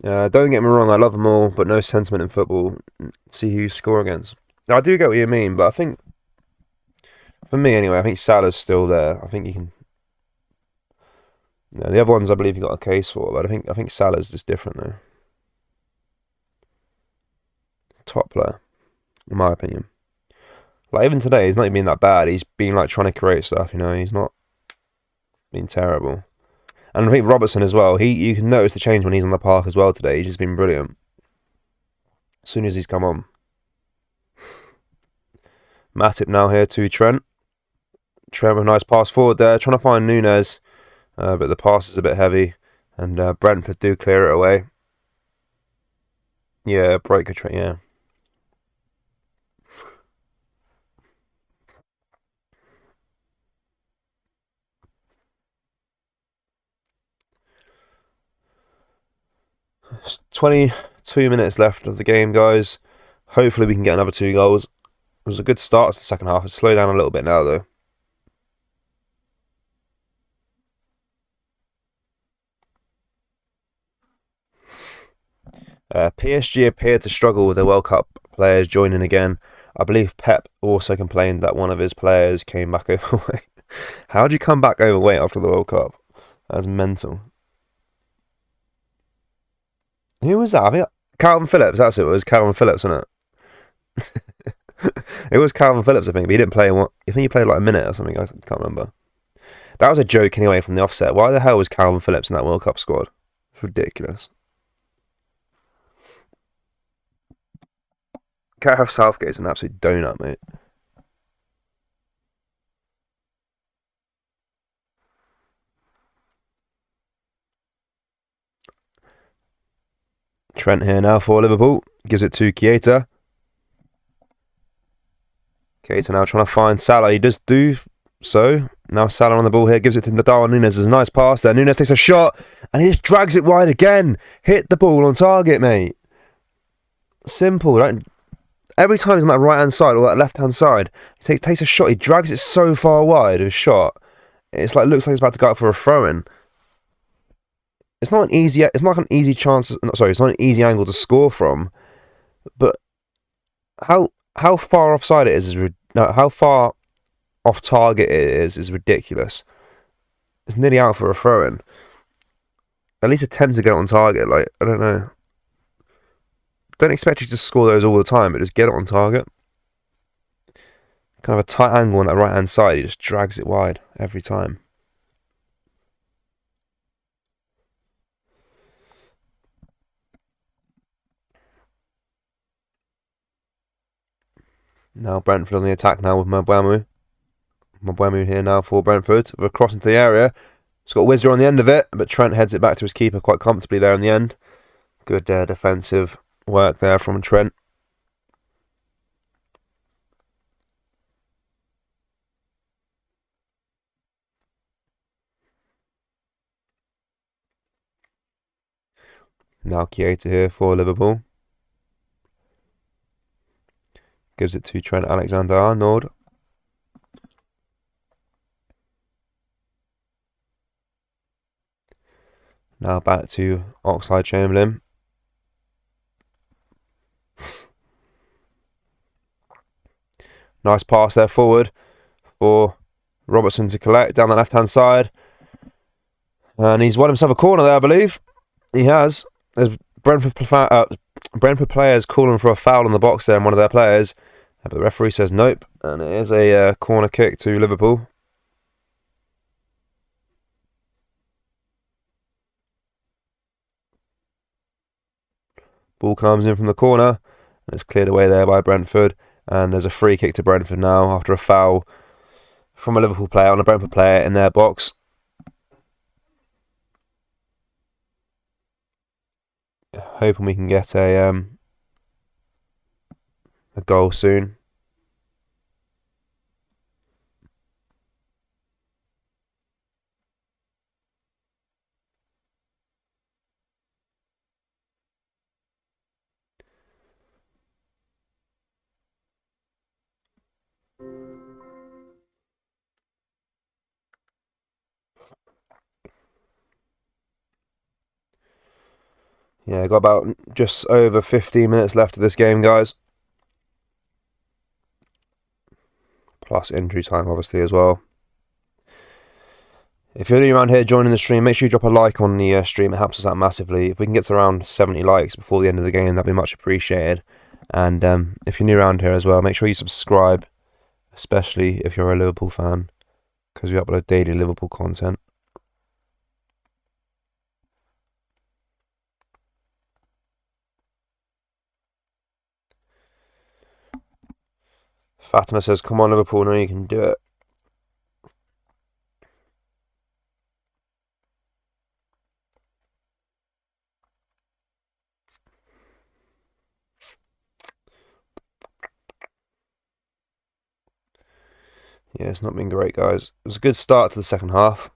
Speaker 1: Don't get me wrong, I love them all, but no sentiment in football. See who you score against. I do get what you mean, but I think, for me anyway, I think Salah's still there. I think you can. The other ones I believe you got a case for, but I think Salah's just different though. Top player, in my opinion. Like even today, he's not even been that bad. He's been like trying to create stuff. He's not been terrible. And I think Robertson as well. You can notice the change when he's on the park as well today. He's just been brilliant. As soon as he's come on. Matip now here to Trent. Trent with a nice pass forward there. Trying to find Nunes. But the pass is a bit heavy. And Brentford do clear it away. Yeah, break a Trent, yeah. It's 22 minutes left of the game, guys. Hopefully we can get another 2 goals. It was a good start to the second half. It's slowed down a little bit now, though. PSG appeared to struggle with their World Cup players joining again. I believe Pep also complained that one of his players came back overweight. How would you come back overweight after the World Cup? That's mental. Who was that? I think Calvin Phillips. That's it. It was Calvin Phillips, wasn't it? It was Calvin Phillips, I think, but he didn't play one. I think he played like a minute or something. I can't remember. That was a joke anyway from the offset. Why the hell was Calvin Phillips in that World Cup squad? It's ridiculous. Gareth Southgate's an absolute donut, mate. Trent here now for Liverpool. Gives it to Keita. Keita now trying to find Salah. He does do so. Now Salah on the ball here, gives it to Darwin Núñez. There's a nice pass there. Núñez takes a shot, and he just drags it wide again. Hit the ball on target, mate. Simple, right? Every time he's on that right-hand side or that left-hand side, he takes a shot, he drags it so far wide of his shot. It's like, looks like he's about to go out for a throw-in. It's not an easy chance, it's not an easy angle to score from, but how far offside it is how far off target it is ridiculous. It's nearly out for a throw-in. At least attempt to get it on target. Like, I don't know. Don't expect you to score those all the time, but just get it on target. Kind of a tight angle on that right-hand side. He just drags it wide every time. Now Brentford on the attack now with Mbeumo. Mbeumo here now for Brentford. With a cross into the area. It's got Wizard on the end of it, but Trent heads it back to his keeper quite comfortably there in the end. Good defensive work there from Trent. Now Keita here for Liverpool. Gives it to Trent Alexander-Arnold. Now back to Oxlade-Chamberlain. Nice pass there forward for Robertson to collect down the left-hand side. And he's won himself a corner there, I believe. He has. There's Brentford players calling for a foul in the box there on one of their players. But the referee says nope. And it is a corner kick to Liverpool. Ball comes in from the corner. And it's cleared away there by Brentford. And there's a free kick to Brentford now after a foul from a Liverpool player on a Brentford player in their box. Hoping we can get a goal soon. Yeah, got about just over 15 minutes left of this game, guys. Plus injury time, obviously, as well. If you're new around here joining the stream, make sure you drop a like on the stream. It helps us out massively. If we can get to around 70 likes before the end of the game, that'd be much appreciated. And if you're new around here as well, make sure you subscribe, especially if you're a Liverpool fan, because we upload daily Liverpool content. Fatima says, come on, Liverpool, no, you can do it. Yeah, it's not been great, guys. It was a good start to the second half.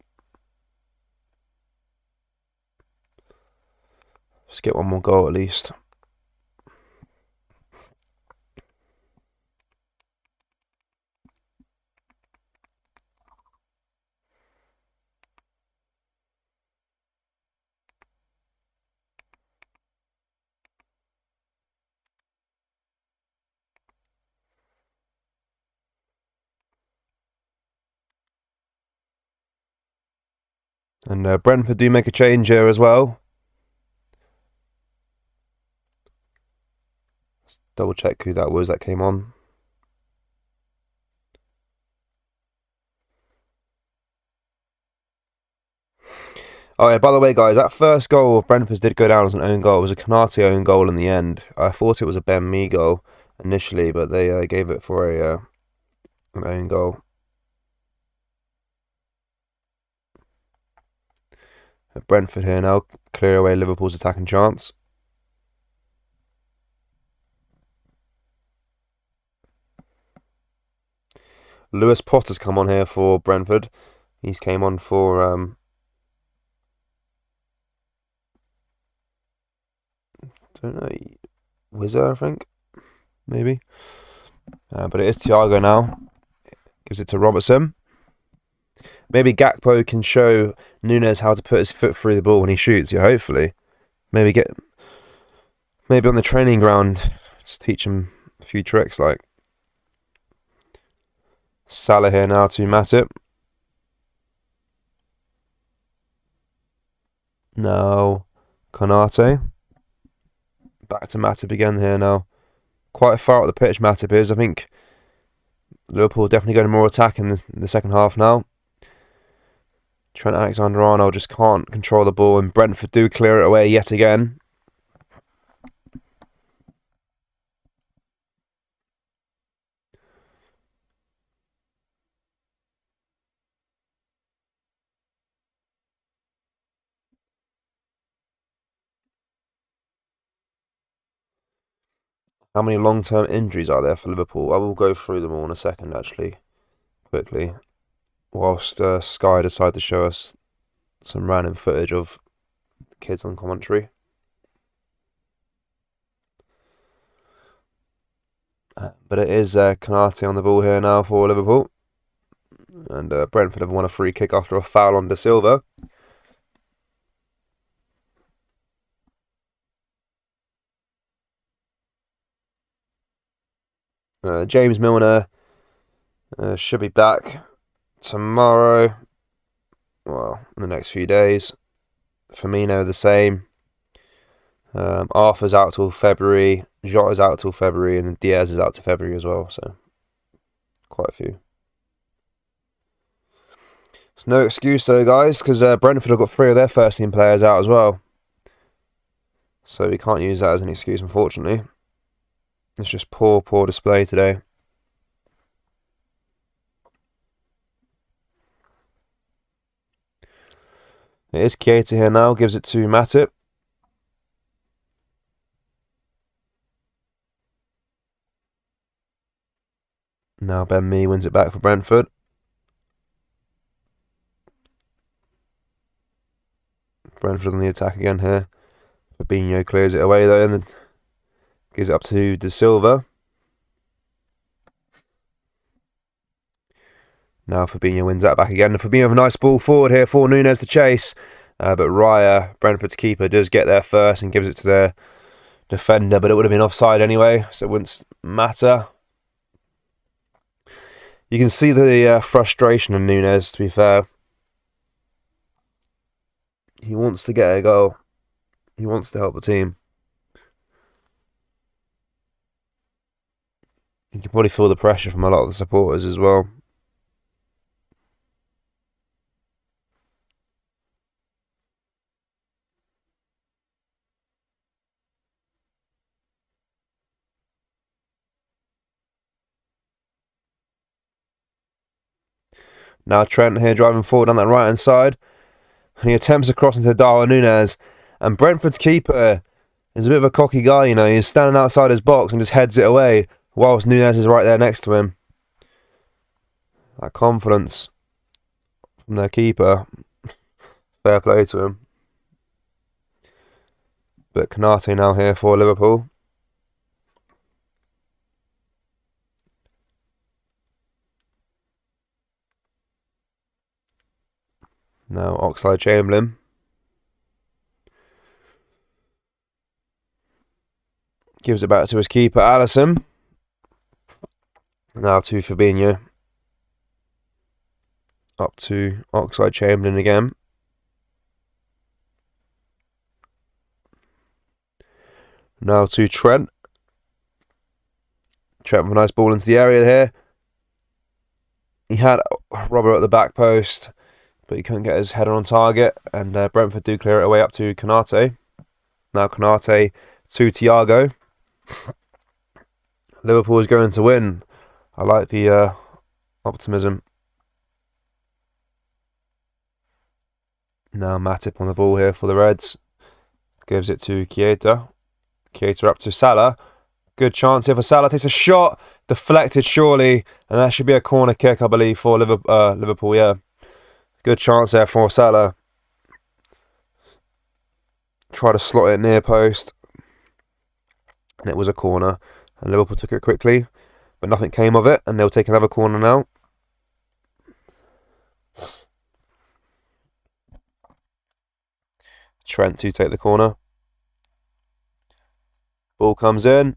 Speaker 1: Just get one more goal at least. And Brentford do make a change here as well. Let's double check who that was that came on. Oh yeah, by the way, guys, that first goal of Brentford's did go down as an own goal. It was a Konate own goal in the end. I thought it was a Ben Mee goal initially, but they gave it for an own goal. Brentford here now, clear away Liverpool's attacking chance. Lewis Potter's come on here for Brentford. He's came on for don't know, Wizard, I think, maybe. But it is Thiago now. Gives it to Robertson. Maybe Gakpo can show Nunes how to put his foot through the ball when he shoots. Yeah, hopefully. Maybe on the training ground, just teach him a few tricks. Like Salah here now to Matip. Now Konate. Back to Matip again here now. Quite far up the pitch Matip is. I think Liverpool definitely going more attack in the second half now. Trent Alexander-Arnold just can't control the ball, and Brentford do clear it away yet again. How many long-term injuries are there for Liverpool? I will go through them all in a second, actually, quickly. Whilst Sky decide to show us some random footage of kids on commentary. But it is Konate on the ball here now for Liverpool. And Brentford have won a free kick after a foul on De Silva. James Milner should be back tomorrow. Well, in the next few days. Firmino the same. Arthur's out till February. Jota's out till February, and Diaz is out to February as well. So quite a few. It's no excuse though, guys, because Brentford have got 3 of their first team players out as well. So we can't use that as an excuse, unfortunately. It's just poor display today. It is Keita here now, gives it to Matip. Now Ben Mee wins it back for Brentford. Brentford on the attack again here. Fabinho clears it away though, and then gives it up to De Silva. Now Fabinho wins that back again. Fabinho with a nice ball forward here for Nunes to chase. But Raya, Brentford's keeper, does get there first and gives it to their defender. But it would have been offside anyway, so it wouldn't matter. You can see the frustration in Nunes, to be fair. He wants to get a goal. He wants to help the team. You can probably feel the pressure from a lot of the supporters as well. Now Trent here driving forward on that right hand side. And he attempts to cross into Darwin Nunes. And Brentford's keeper is a bit of a cocky guy, you know. He's standing outside his box and just heads it away, whilst Nunes is right there next to him. That confidence from their keeper. Fair play to him. But Konate now here for Liverpool. Now Oxlade-Chamberlain. Gives it back to his keeper, Alisson. Now to Fabinho. Up to Oxlade-Chamberlain again. Now to Trent. Trent with a nice ball into the area here. He had Robert at the back post, but he couldn't get his header on target. And Brentford do clear it away up to Konate. Now Konate to Thiago. Liverpool is going to win. I like the optimism. Now Matip on the ball here for the Reds. Gives it to Keita. Keita up to Salah. Good chance here for Salah. Takes a shot. deflected surely, and that should be a corner kick, I believe, for Liverpool. Yeah, good chance there for Salah. Try to slot it near post, and it was a corner, and Liverpool took it quickly, but nothing came of it, and they'll take another corner now. Trent to take the corner. Ball comes in,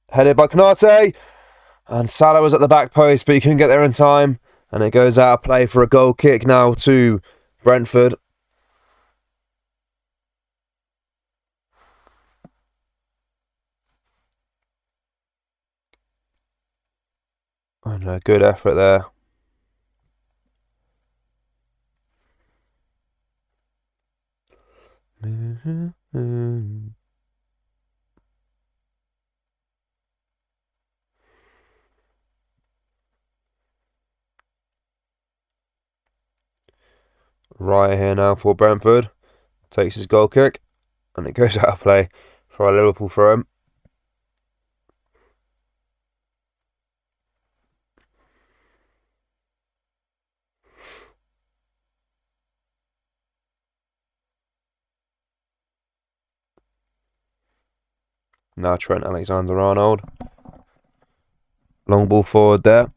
Speaker 1: headed by Konate, and Salah was at the back post, but he couldn't get there in time, and it goes out of play for a goal kick now to Brentford. And a good effort there. Right here now for Brentford. Takes his goal kick, and it goes out of play for a Liverpool throw in. Now Trent Alexander-Arnold. Long ball forward there.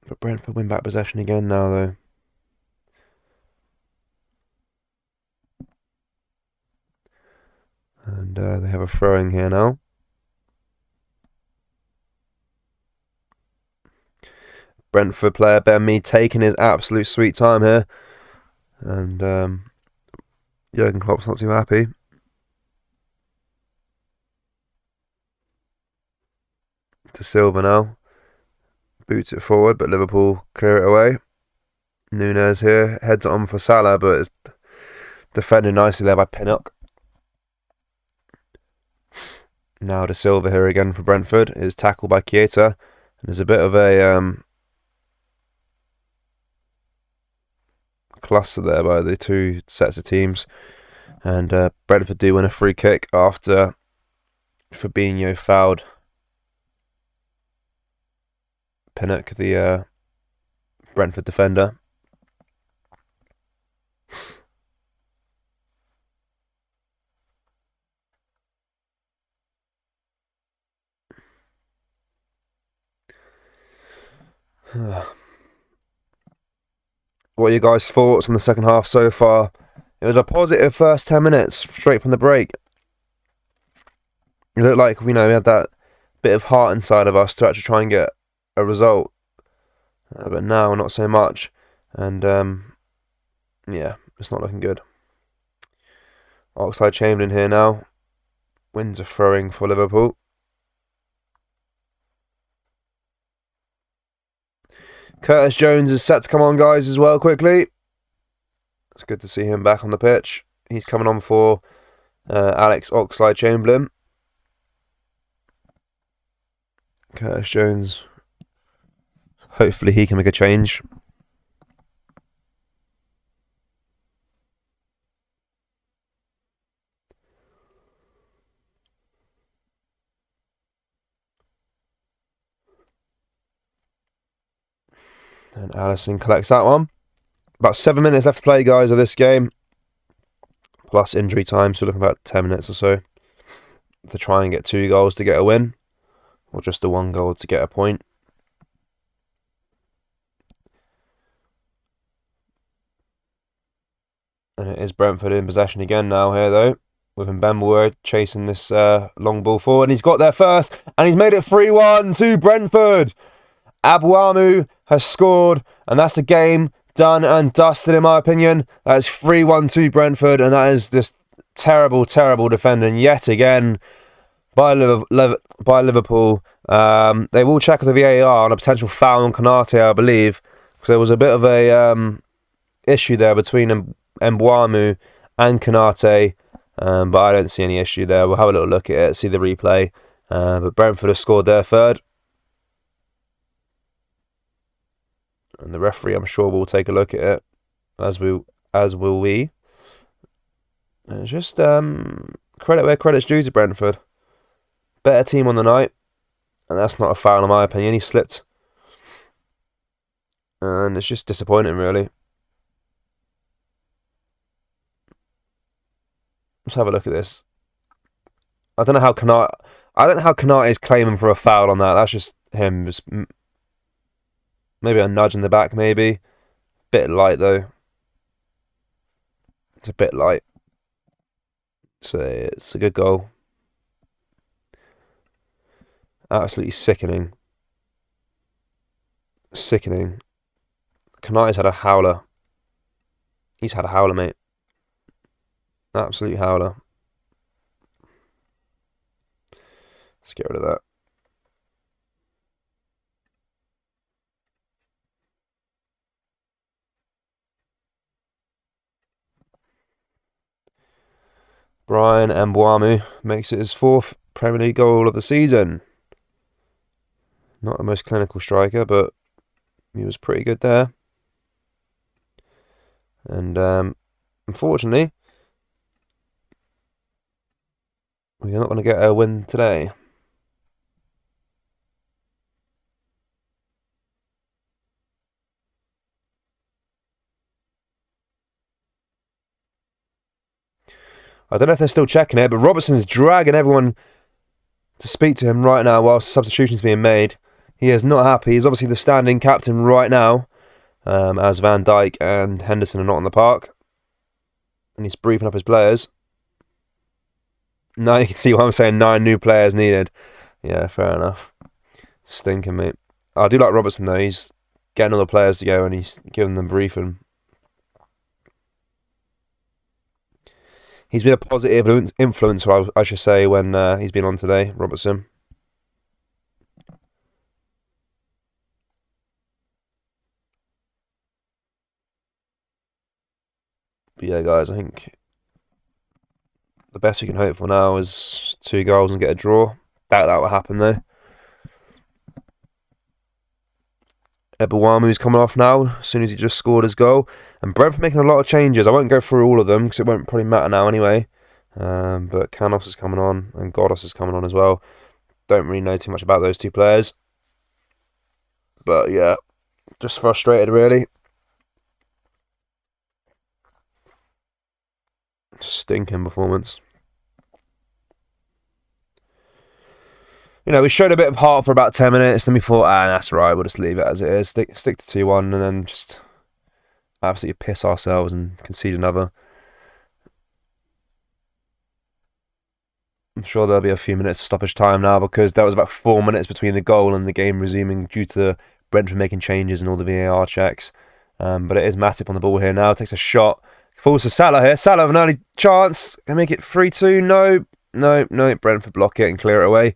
Speaker 1: But Brentford win back possession again now, though. And they have a throwing here now. Brentford player Ben Mee taking his absolute sweet time here. And Jurgen Klopp's not too happy. To Silva now. Boots it forward, but Liverpool clear it away. Nunez here heads it on for Salah, but it's defended nicely there by Pinnock. Now to Silva here again for Brentford. Is tackled by Keita. And there's a bit of a cluster there by the two sets of teams. And Brentford do win a free kick after Fabinho fouled Pinnock, the Brentford defender. What are your guys' thoughts on the second half so far? It was a positive first 10 minutes straight from the break. It looked like, we had that bit of heart inside of us to actually try and get a result. But now, not so much. And, yeah, it's not looking good. Oxlade-Chamberlain here now. Wins a throwing for Liverpool. Curtis Jones is set to come on, guys, as well, quickly. It's good to see him back on the pitch. He's coming on for Alex Oxlade-Chamberlain. Curtis Jones, hopefully he can make a change. And Allison collects that one. About 7 minutes left to play, guys, of this game. Plus injury time, so we're looking about 10 minutes or so to try and get 2 goals to get a win. Or just the 1 goal to get a point. And it is Brentford in possession again now here, though. With Mbemba chasing this long ball forward. And he's got there first. And he's made it 3-1 to Brentford. Abuamu has scored. And that's the game done and dusted, in my opinion. That is 3-1 to Brentford. And that is just terrible, terrible defending yet again by Liverpool. They will check the VAR on a potential foul on Konate, I believe. Because there was a bit of a issue there between Mbeumo and Konate. But I don't see any issue there. We'll have a little look at it, see the replay. But Brentford have scored their third. And the referee, I'm sure, will take a look at it, as will we. And just credit where credit's due to Brentford. Better team on the night, and that's not a foul in my opinion. He slipped, and it's just disappointing, really. Let's have a look at this. I don't know how Kanate is claiming for a foul on that. That's just him. Just maybe a nudge in the back, maybe. Bit light though. It's a bit light. So it's a good goal. Absolutely sickening. Sickening. Kanate's had a howler. He's had a howler, mate. Absolute howler. Let's get rid of that. Brian Mbeumo makes it his 4th Premier League goal of the season. Not the most clinical striker, but he was pretty good there. And unfortunately, we're not going to get a win today. I don't know if they're still checking it, but Robertson's dragging everyone to speak to him right now whilst substitution's being made. He is not happy. He's obviously the standing captain right now, as Van Dijk and Henderson are not on the park. And he's briefing up his players. Now you can see what I'm saying, 9 new players needed. Yeah, fair enough. Stinking, mate. I do like Robertson, though. He's getting all the players to go and he's giving them briefing. He's been a positive influencer, I should say, when he's been on today, Robertson. But yeah, guys, I think the best we can hope for now is 2 goals and get a draw. Doubt that will happen, though. Mbeumo's coming off now, as soon as he just scored his goal. And Brentford making a lot of changes. I won't go through all of them, because it won't probably matter now anyway. But Canos is coming on, and Godos is coming on as well. Don't really know too much about those 2 players. But yeah, just frustrated, really. Stinking performance. You know, we showed a bit of heart for about 10 minutes, then we thought, that's right, we'll just leave it as it is. Stick to 2-1, and then just absolutely piss ourselves and concede another. I'm sure there'll be a few minutes of stoppage time now, because there was about 4 minutes between the goal and the game resuming due to Brentford making changes and all the VAR checks. But it is Matip on the ball here now, takes a shot. Falls to Salah here. Salah with an early chance. Can make it 3-2. No. Brentford block it and clear it away.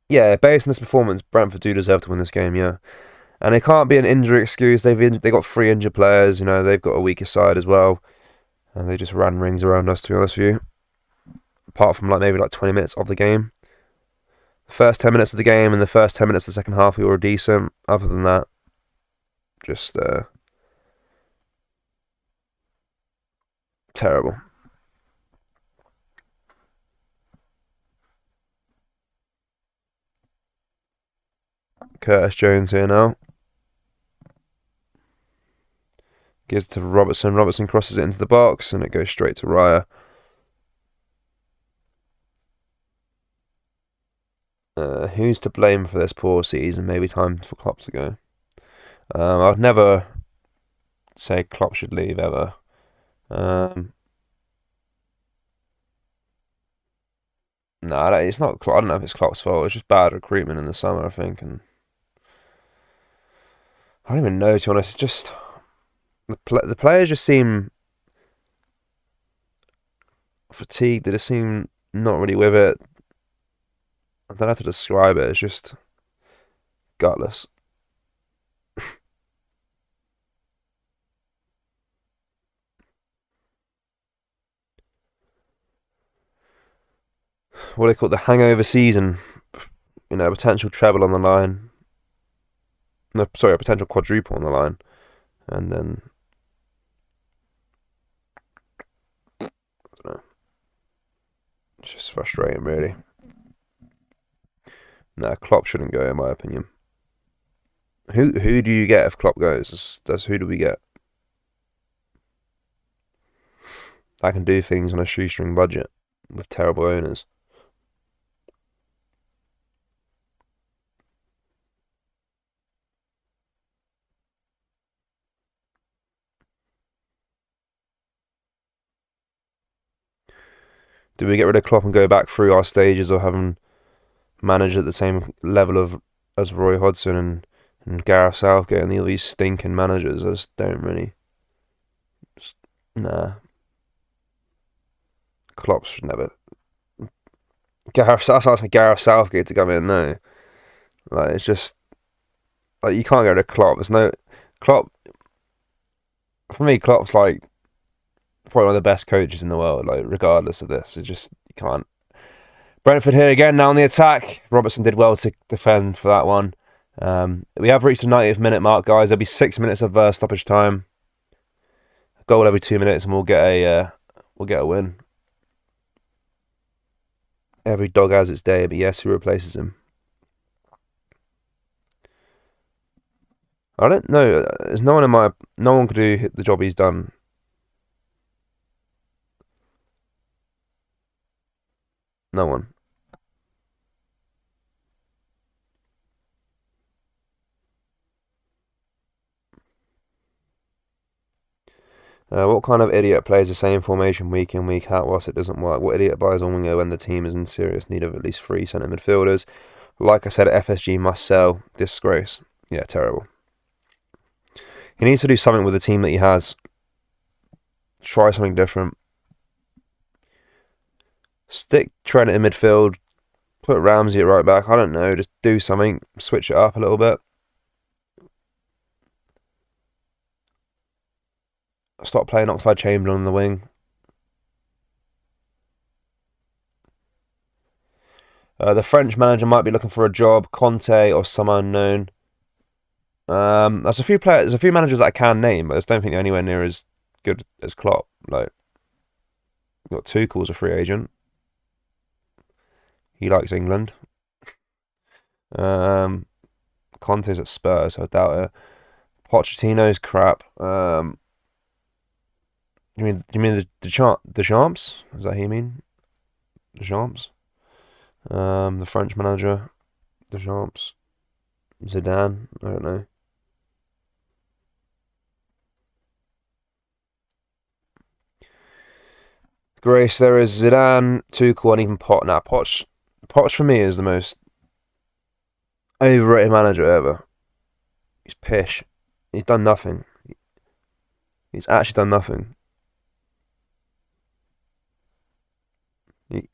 Speaker 1: Yeah, based on this performance, Brentford do deserve to win this game, yeah. And it can't be an injury excuse. They got 3 injured players. You know, they've got a weaker side as well. And they just ran rings around us, to be honest with you. Apart from maybe 20 minutes of the game. The first 10 minutes of the game and the first 10 minutes of the second half, we were decent. Other than that, just terrible. Curtis Jones here now. Gives it to Robertson. Robertson crosses it into the box and it goes straight to Raya. Who's to blame for this poor season? Maybe time for Klopp to go. I'd never say Klopp should leave ever. No, it's not. I don't know if it's Klopp's fault. It's just bad recruitment in the summer, I think, and I don't even know, to be honest. It's just the players just seem fatigued. They just seem not really with it. I don't know how to describe it. It's just gutless. What they call it, the hangover season. You know, a potential treble on the line. No, sorry, a potential quadruple on the line. And then I don't know. It's just frustrating, really. Nah, Klopp shouldn't go, in my opinion. Who do you get if Klopp goes? That's who do we get? I can do things on a shoestring budget with terrible owners. Do we get rid of Klopp and go back through our stages of having managed at the same level of as Roy Hodgson and Gareth Southgate and all these stinking managers? I just don't really. Nah. Klopp should never. Gareth Southgate to come in. No, like it's just like you can't go to Klopp. There's no Klopp. For me, Klopp's like probably one of the best coaches in the world. Like regardless of this, it's just you can't. Brentford here again now on the attack. Robertson did well to defend for that one. We have reached the 90th minute mark, guys. There'll be 6 minutes of stoppage time. A goal every 2 minutes, and we'll get a win. Every dog has its day, but yes, who replaces him? I don't know. There's no one could do the job he's done. No one. What kind of idiot plays the same formation week in, week out whilst it doesn't work? What idiot buys on winger when the team is in serious need of at least 3 centre midfielders? Like I said, FSG must sell. Disgrace. Yeah, terrible. He needs to do something with the team that he has. Try something different. Stick Trent in midfield. Put Ramsey at right back. I don't know. Just do something. Switch it up a little bit. Stop playing Oxlade Chamberlain on the wing. The French manager might be looking for a job. Conte or some unknown. There's a few managers that I can name, but I just don't think they're anywhere near as good as Klopp. Like, we've got Tuchel as a free agent. He likes England. Conte's at Spurs, so I doubt it. Pochettino's crap. You mean the Deschamps? Is that who you mean? Deschamps? The French manager. Deschamps. Zidane. I don't know. Grace, there is Zidane, Tuchel, and even Poch. Now, Poch for me is the most overrated manager ever. He's pish. He's done nothing. He's actually done nothing. He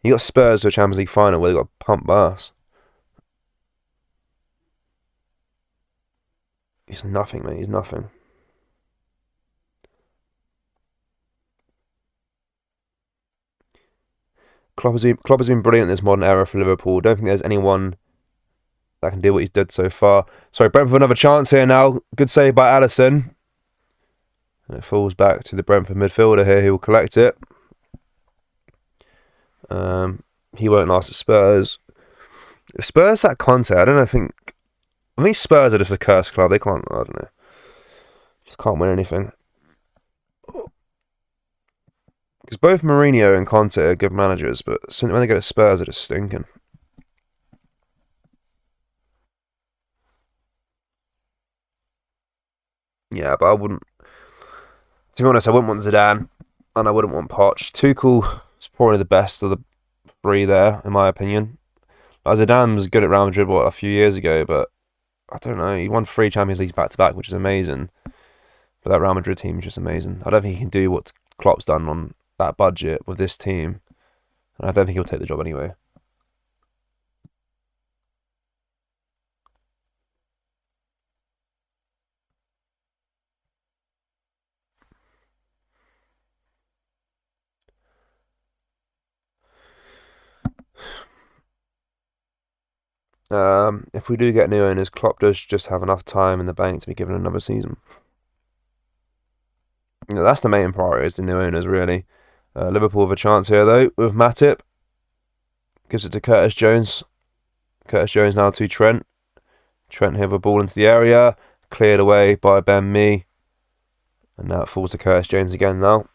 Speaker 1: got Spurs to a Champions League final where they got pumped ass. He's nothing, mate. He's nothing. Klopp has been brilliant in this modern era for Liverpool. Don't think there's anyone that can do what he's did so far. Sorry, Brentford another chance here now. Good save by Alisson. And it falls back to the Brentford midfielder here who will collect it. He won't last at Spurs. If Spurs that Conte, I think Spurs are just a cursed club. They can't, I don't know. Just can't win anything. Because both Mourinho and Conte are good managers, but when they go to Spurs, they're just stinking. Yeah, but I wouldn't. To be honest, I wouldn't want Zidane, and I wouldn't want Poch. Tuchel is probably the best of the 3 there, in my opinion. Like Zidane was good at Real Madrid a few years ago, but I don't know. He won 3 Champions Leagues back to back, which is amazing. But that Real Madrid team is just amazing. I don't think he can do what Klopp's done on that budget with this team, and I don't think he'll take the job anyway. If we do get new owners, Klopp does just have enough time in the bank to be given another season. That's the main priority, is the new owners, really. Liverpool have a chance here, though, with Matip. Gives it to Curtis Jones. Curtis Jones now to Trent. Trent here with a ball into the area. Cleared away by Ben Mee. And now it falls to Curtis Jones again now.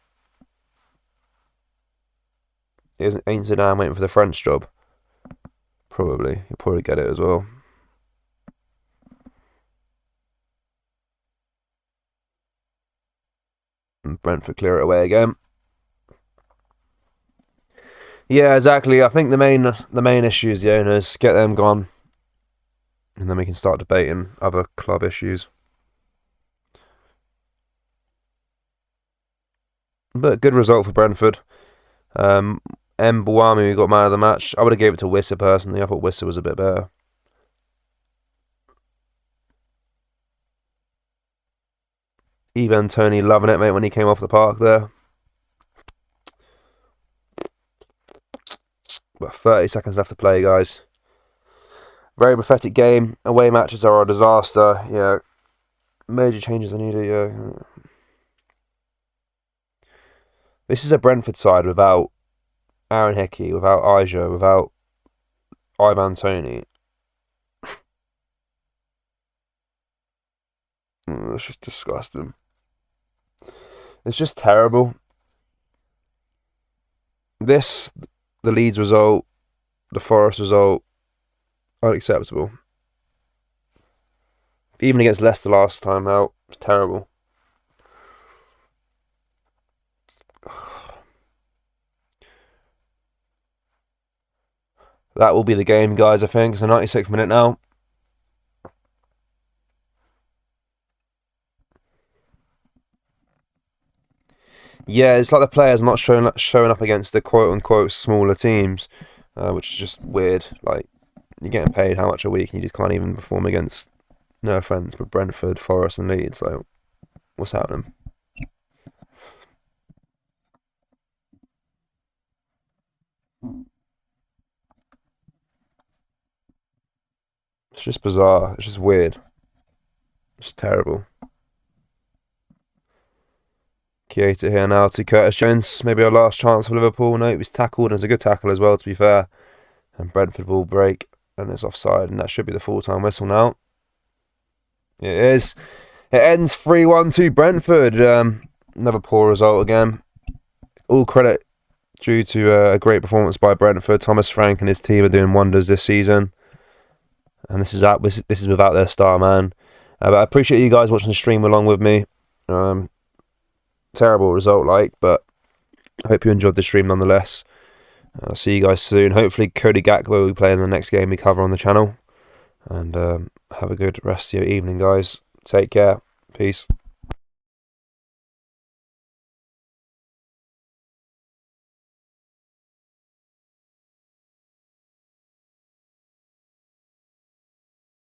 Speaker 1: Isn't Zidane waiting for the French job? Probably. He'll probably get it as well. And Brentford clear it away again. Yeah, exactly. I think the main issue is the owners. Get them gone. And then we can start debating other club issues. But good result for Brentford. Mbawami got man of the match. I would have gave it to Wissa personally. I thought Wissa was a bit better. Ivan Toney loving it, mate, when he came off the park there. About 30 seconds left to play, guys. Very pathetic game. Away matches are a disaster. Yeah, major changes are needed. Yeah. This is a Brentford side without Aaron Hickey, without Aja, without Ivan Toney. It's just disgusting. It's just terrible. The Leeds result, the Forest result, unacceptable. Even against Leicester last time out, it's terrible. That will be the game, guys, I think. It's the 96th minute now. Yeah, it's like the players not showing up against the quote-unquote smaller teams, which is just weird. Like, you're getting paid how much a week and you just can't even perform against, no offence, but Brentford, Forest and Leeds. Like, what's happening? It's just bizarre. It's just weird. It's terrible. Keita here now to Curtis Jones. Maybe our last chance for Liverpool. No, it was tackled, and it's a good tackle as well, to be fair. And Brentford will break, and it's offside, and that should be the full-time whistle now. It is. It ends 3-1 to Brentford. Another poor result again. All credit due to a great performance by Brentford. Thomas Frank and his team are doing wonders this season. And this is without their star man. But I appreciate you guys watching the stream along with me. Terrible result, but I hope you enjoyed the stream nonetheless. I'll see you guys soon. Hopefully Cody Gakpo will be playing in the next game we cover on the channel. And have a good rest of your evening, guys. Take care. Peace.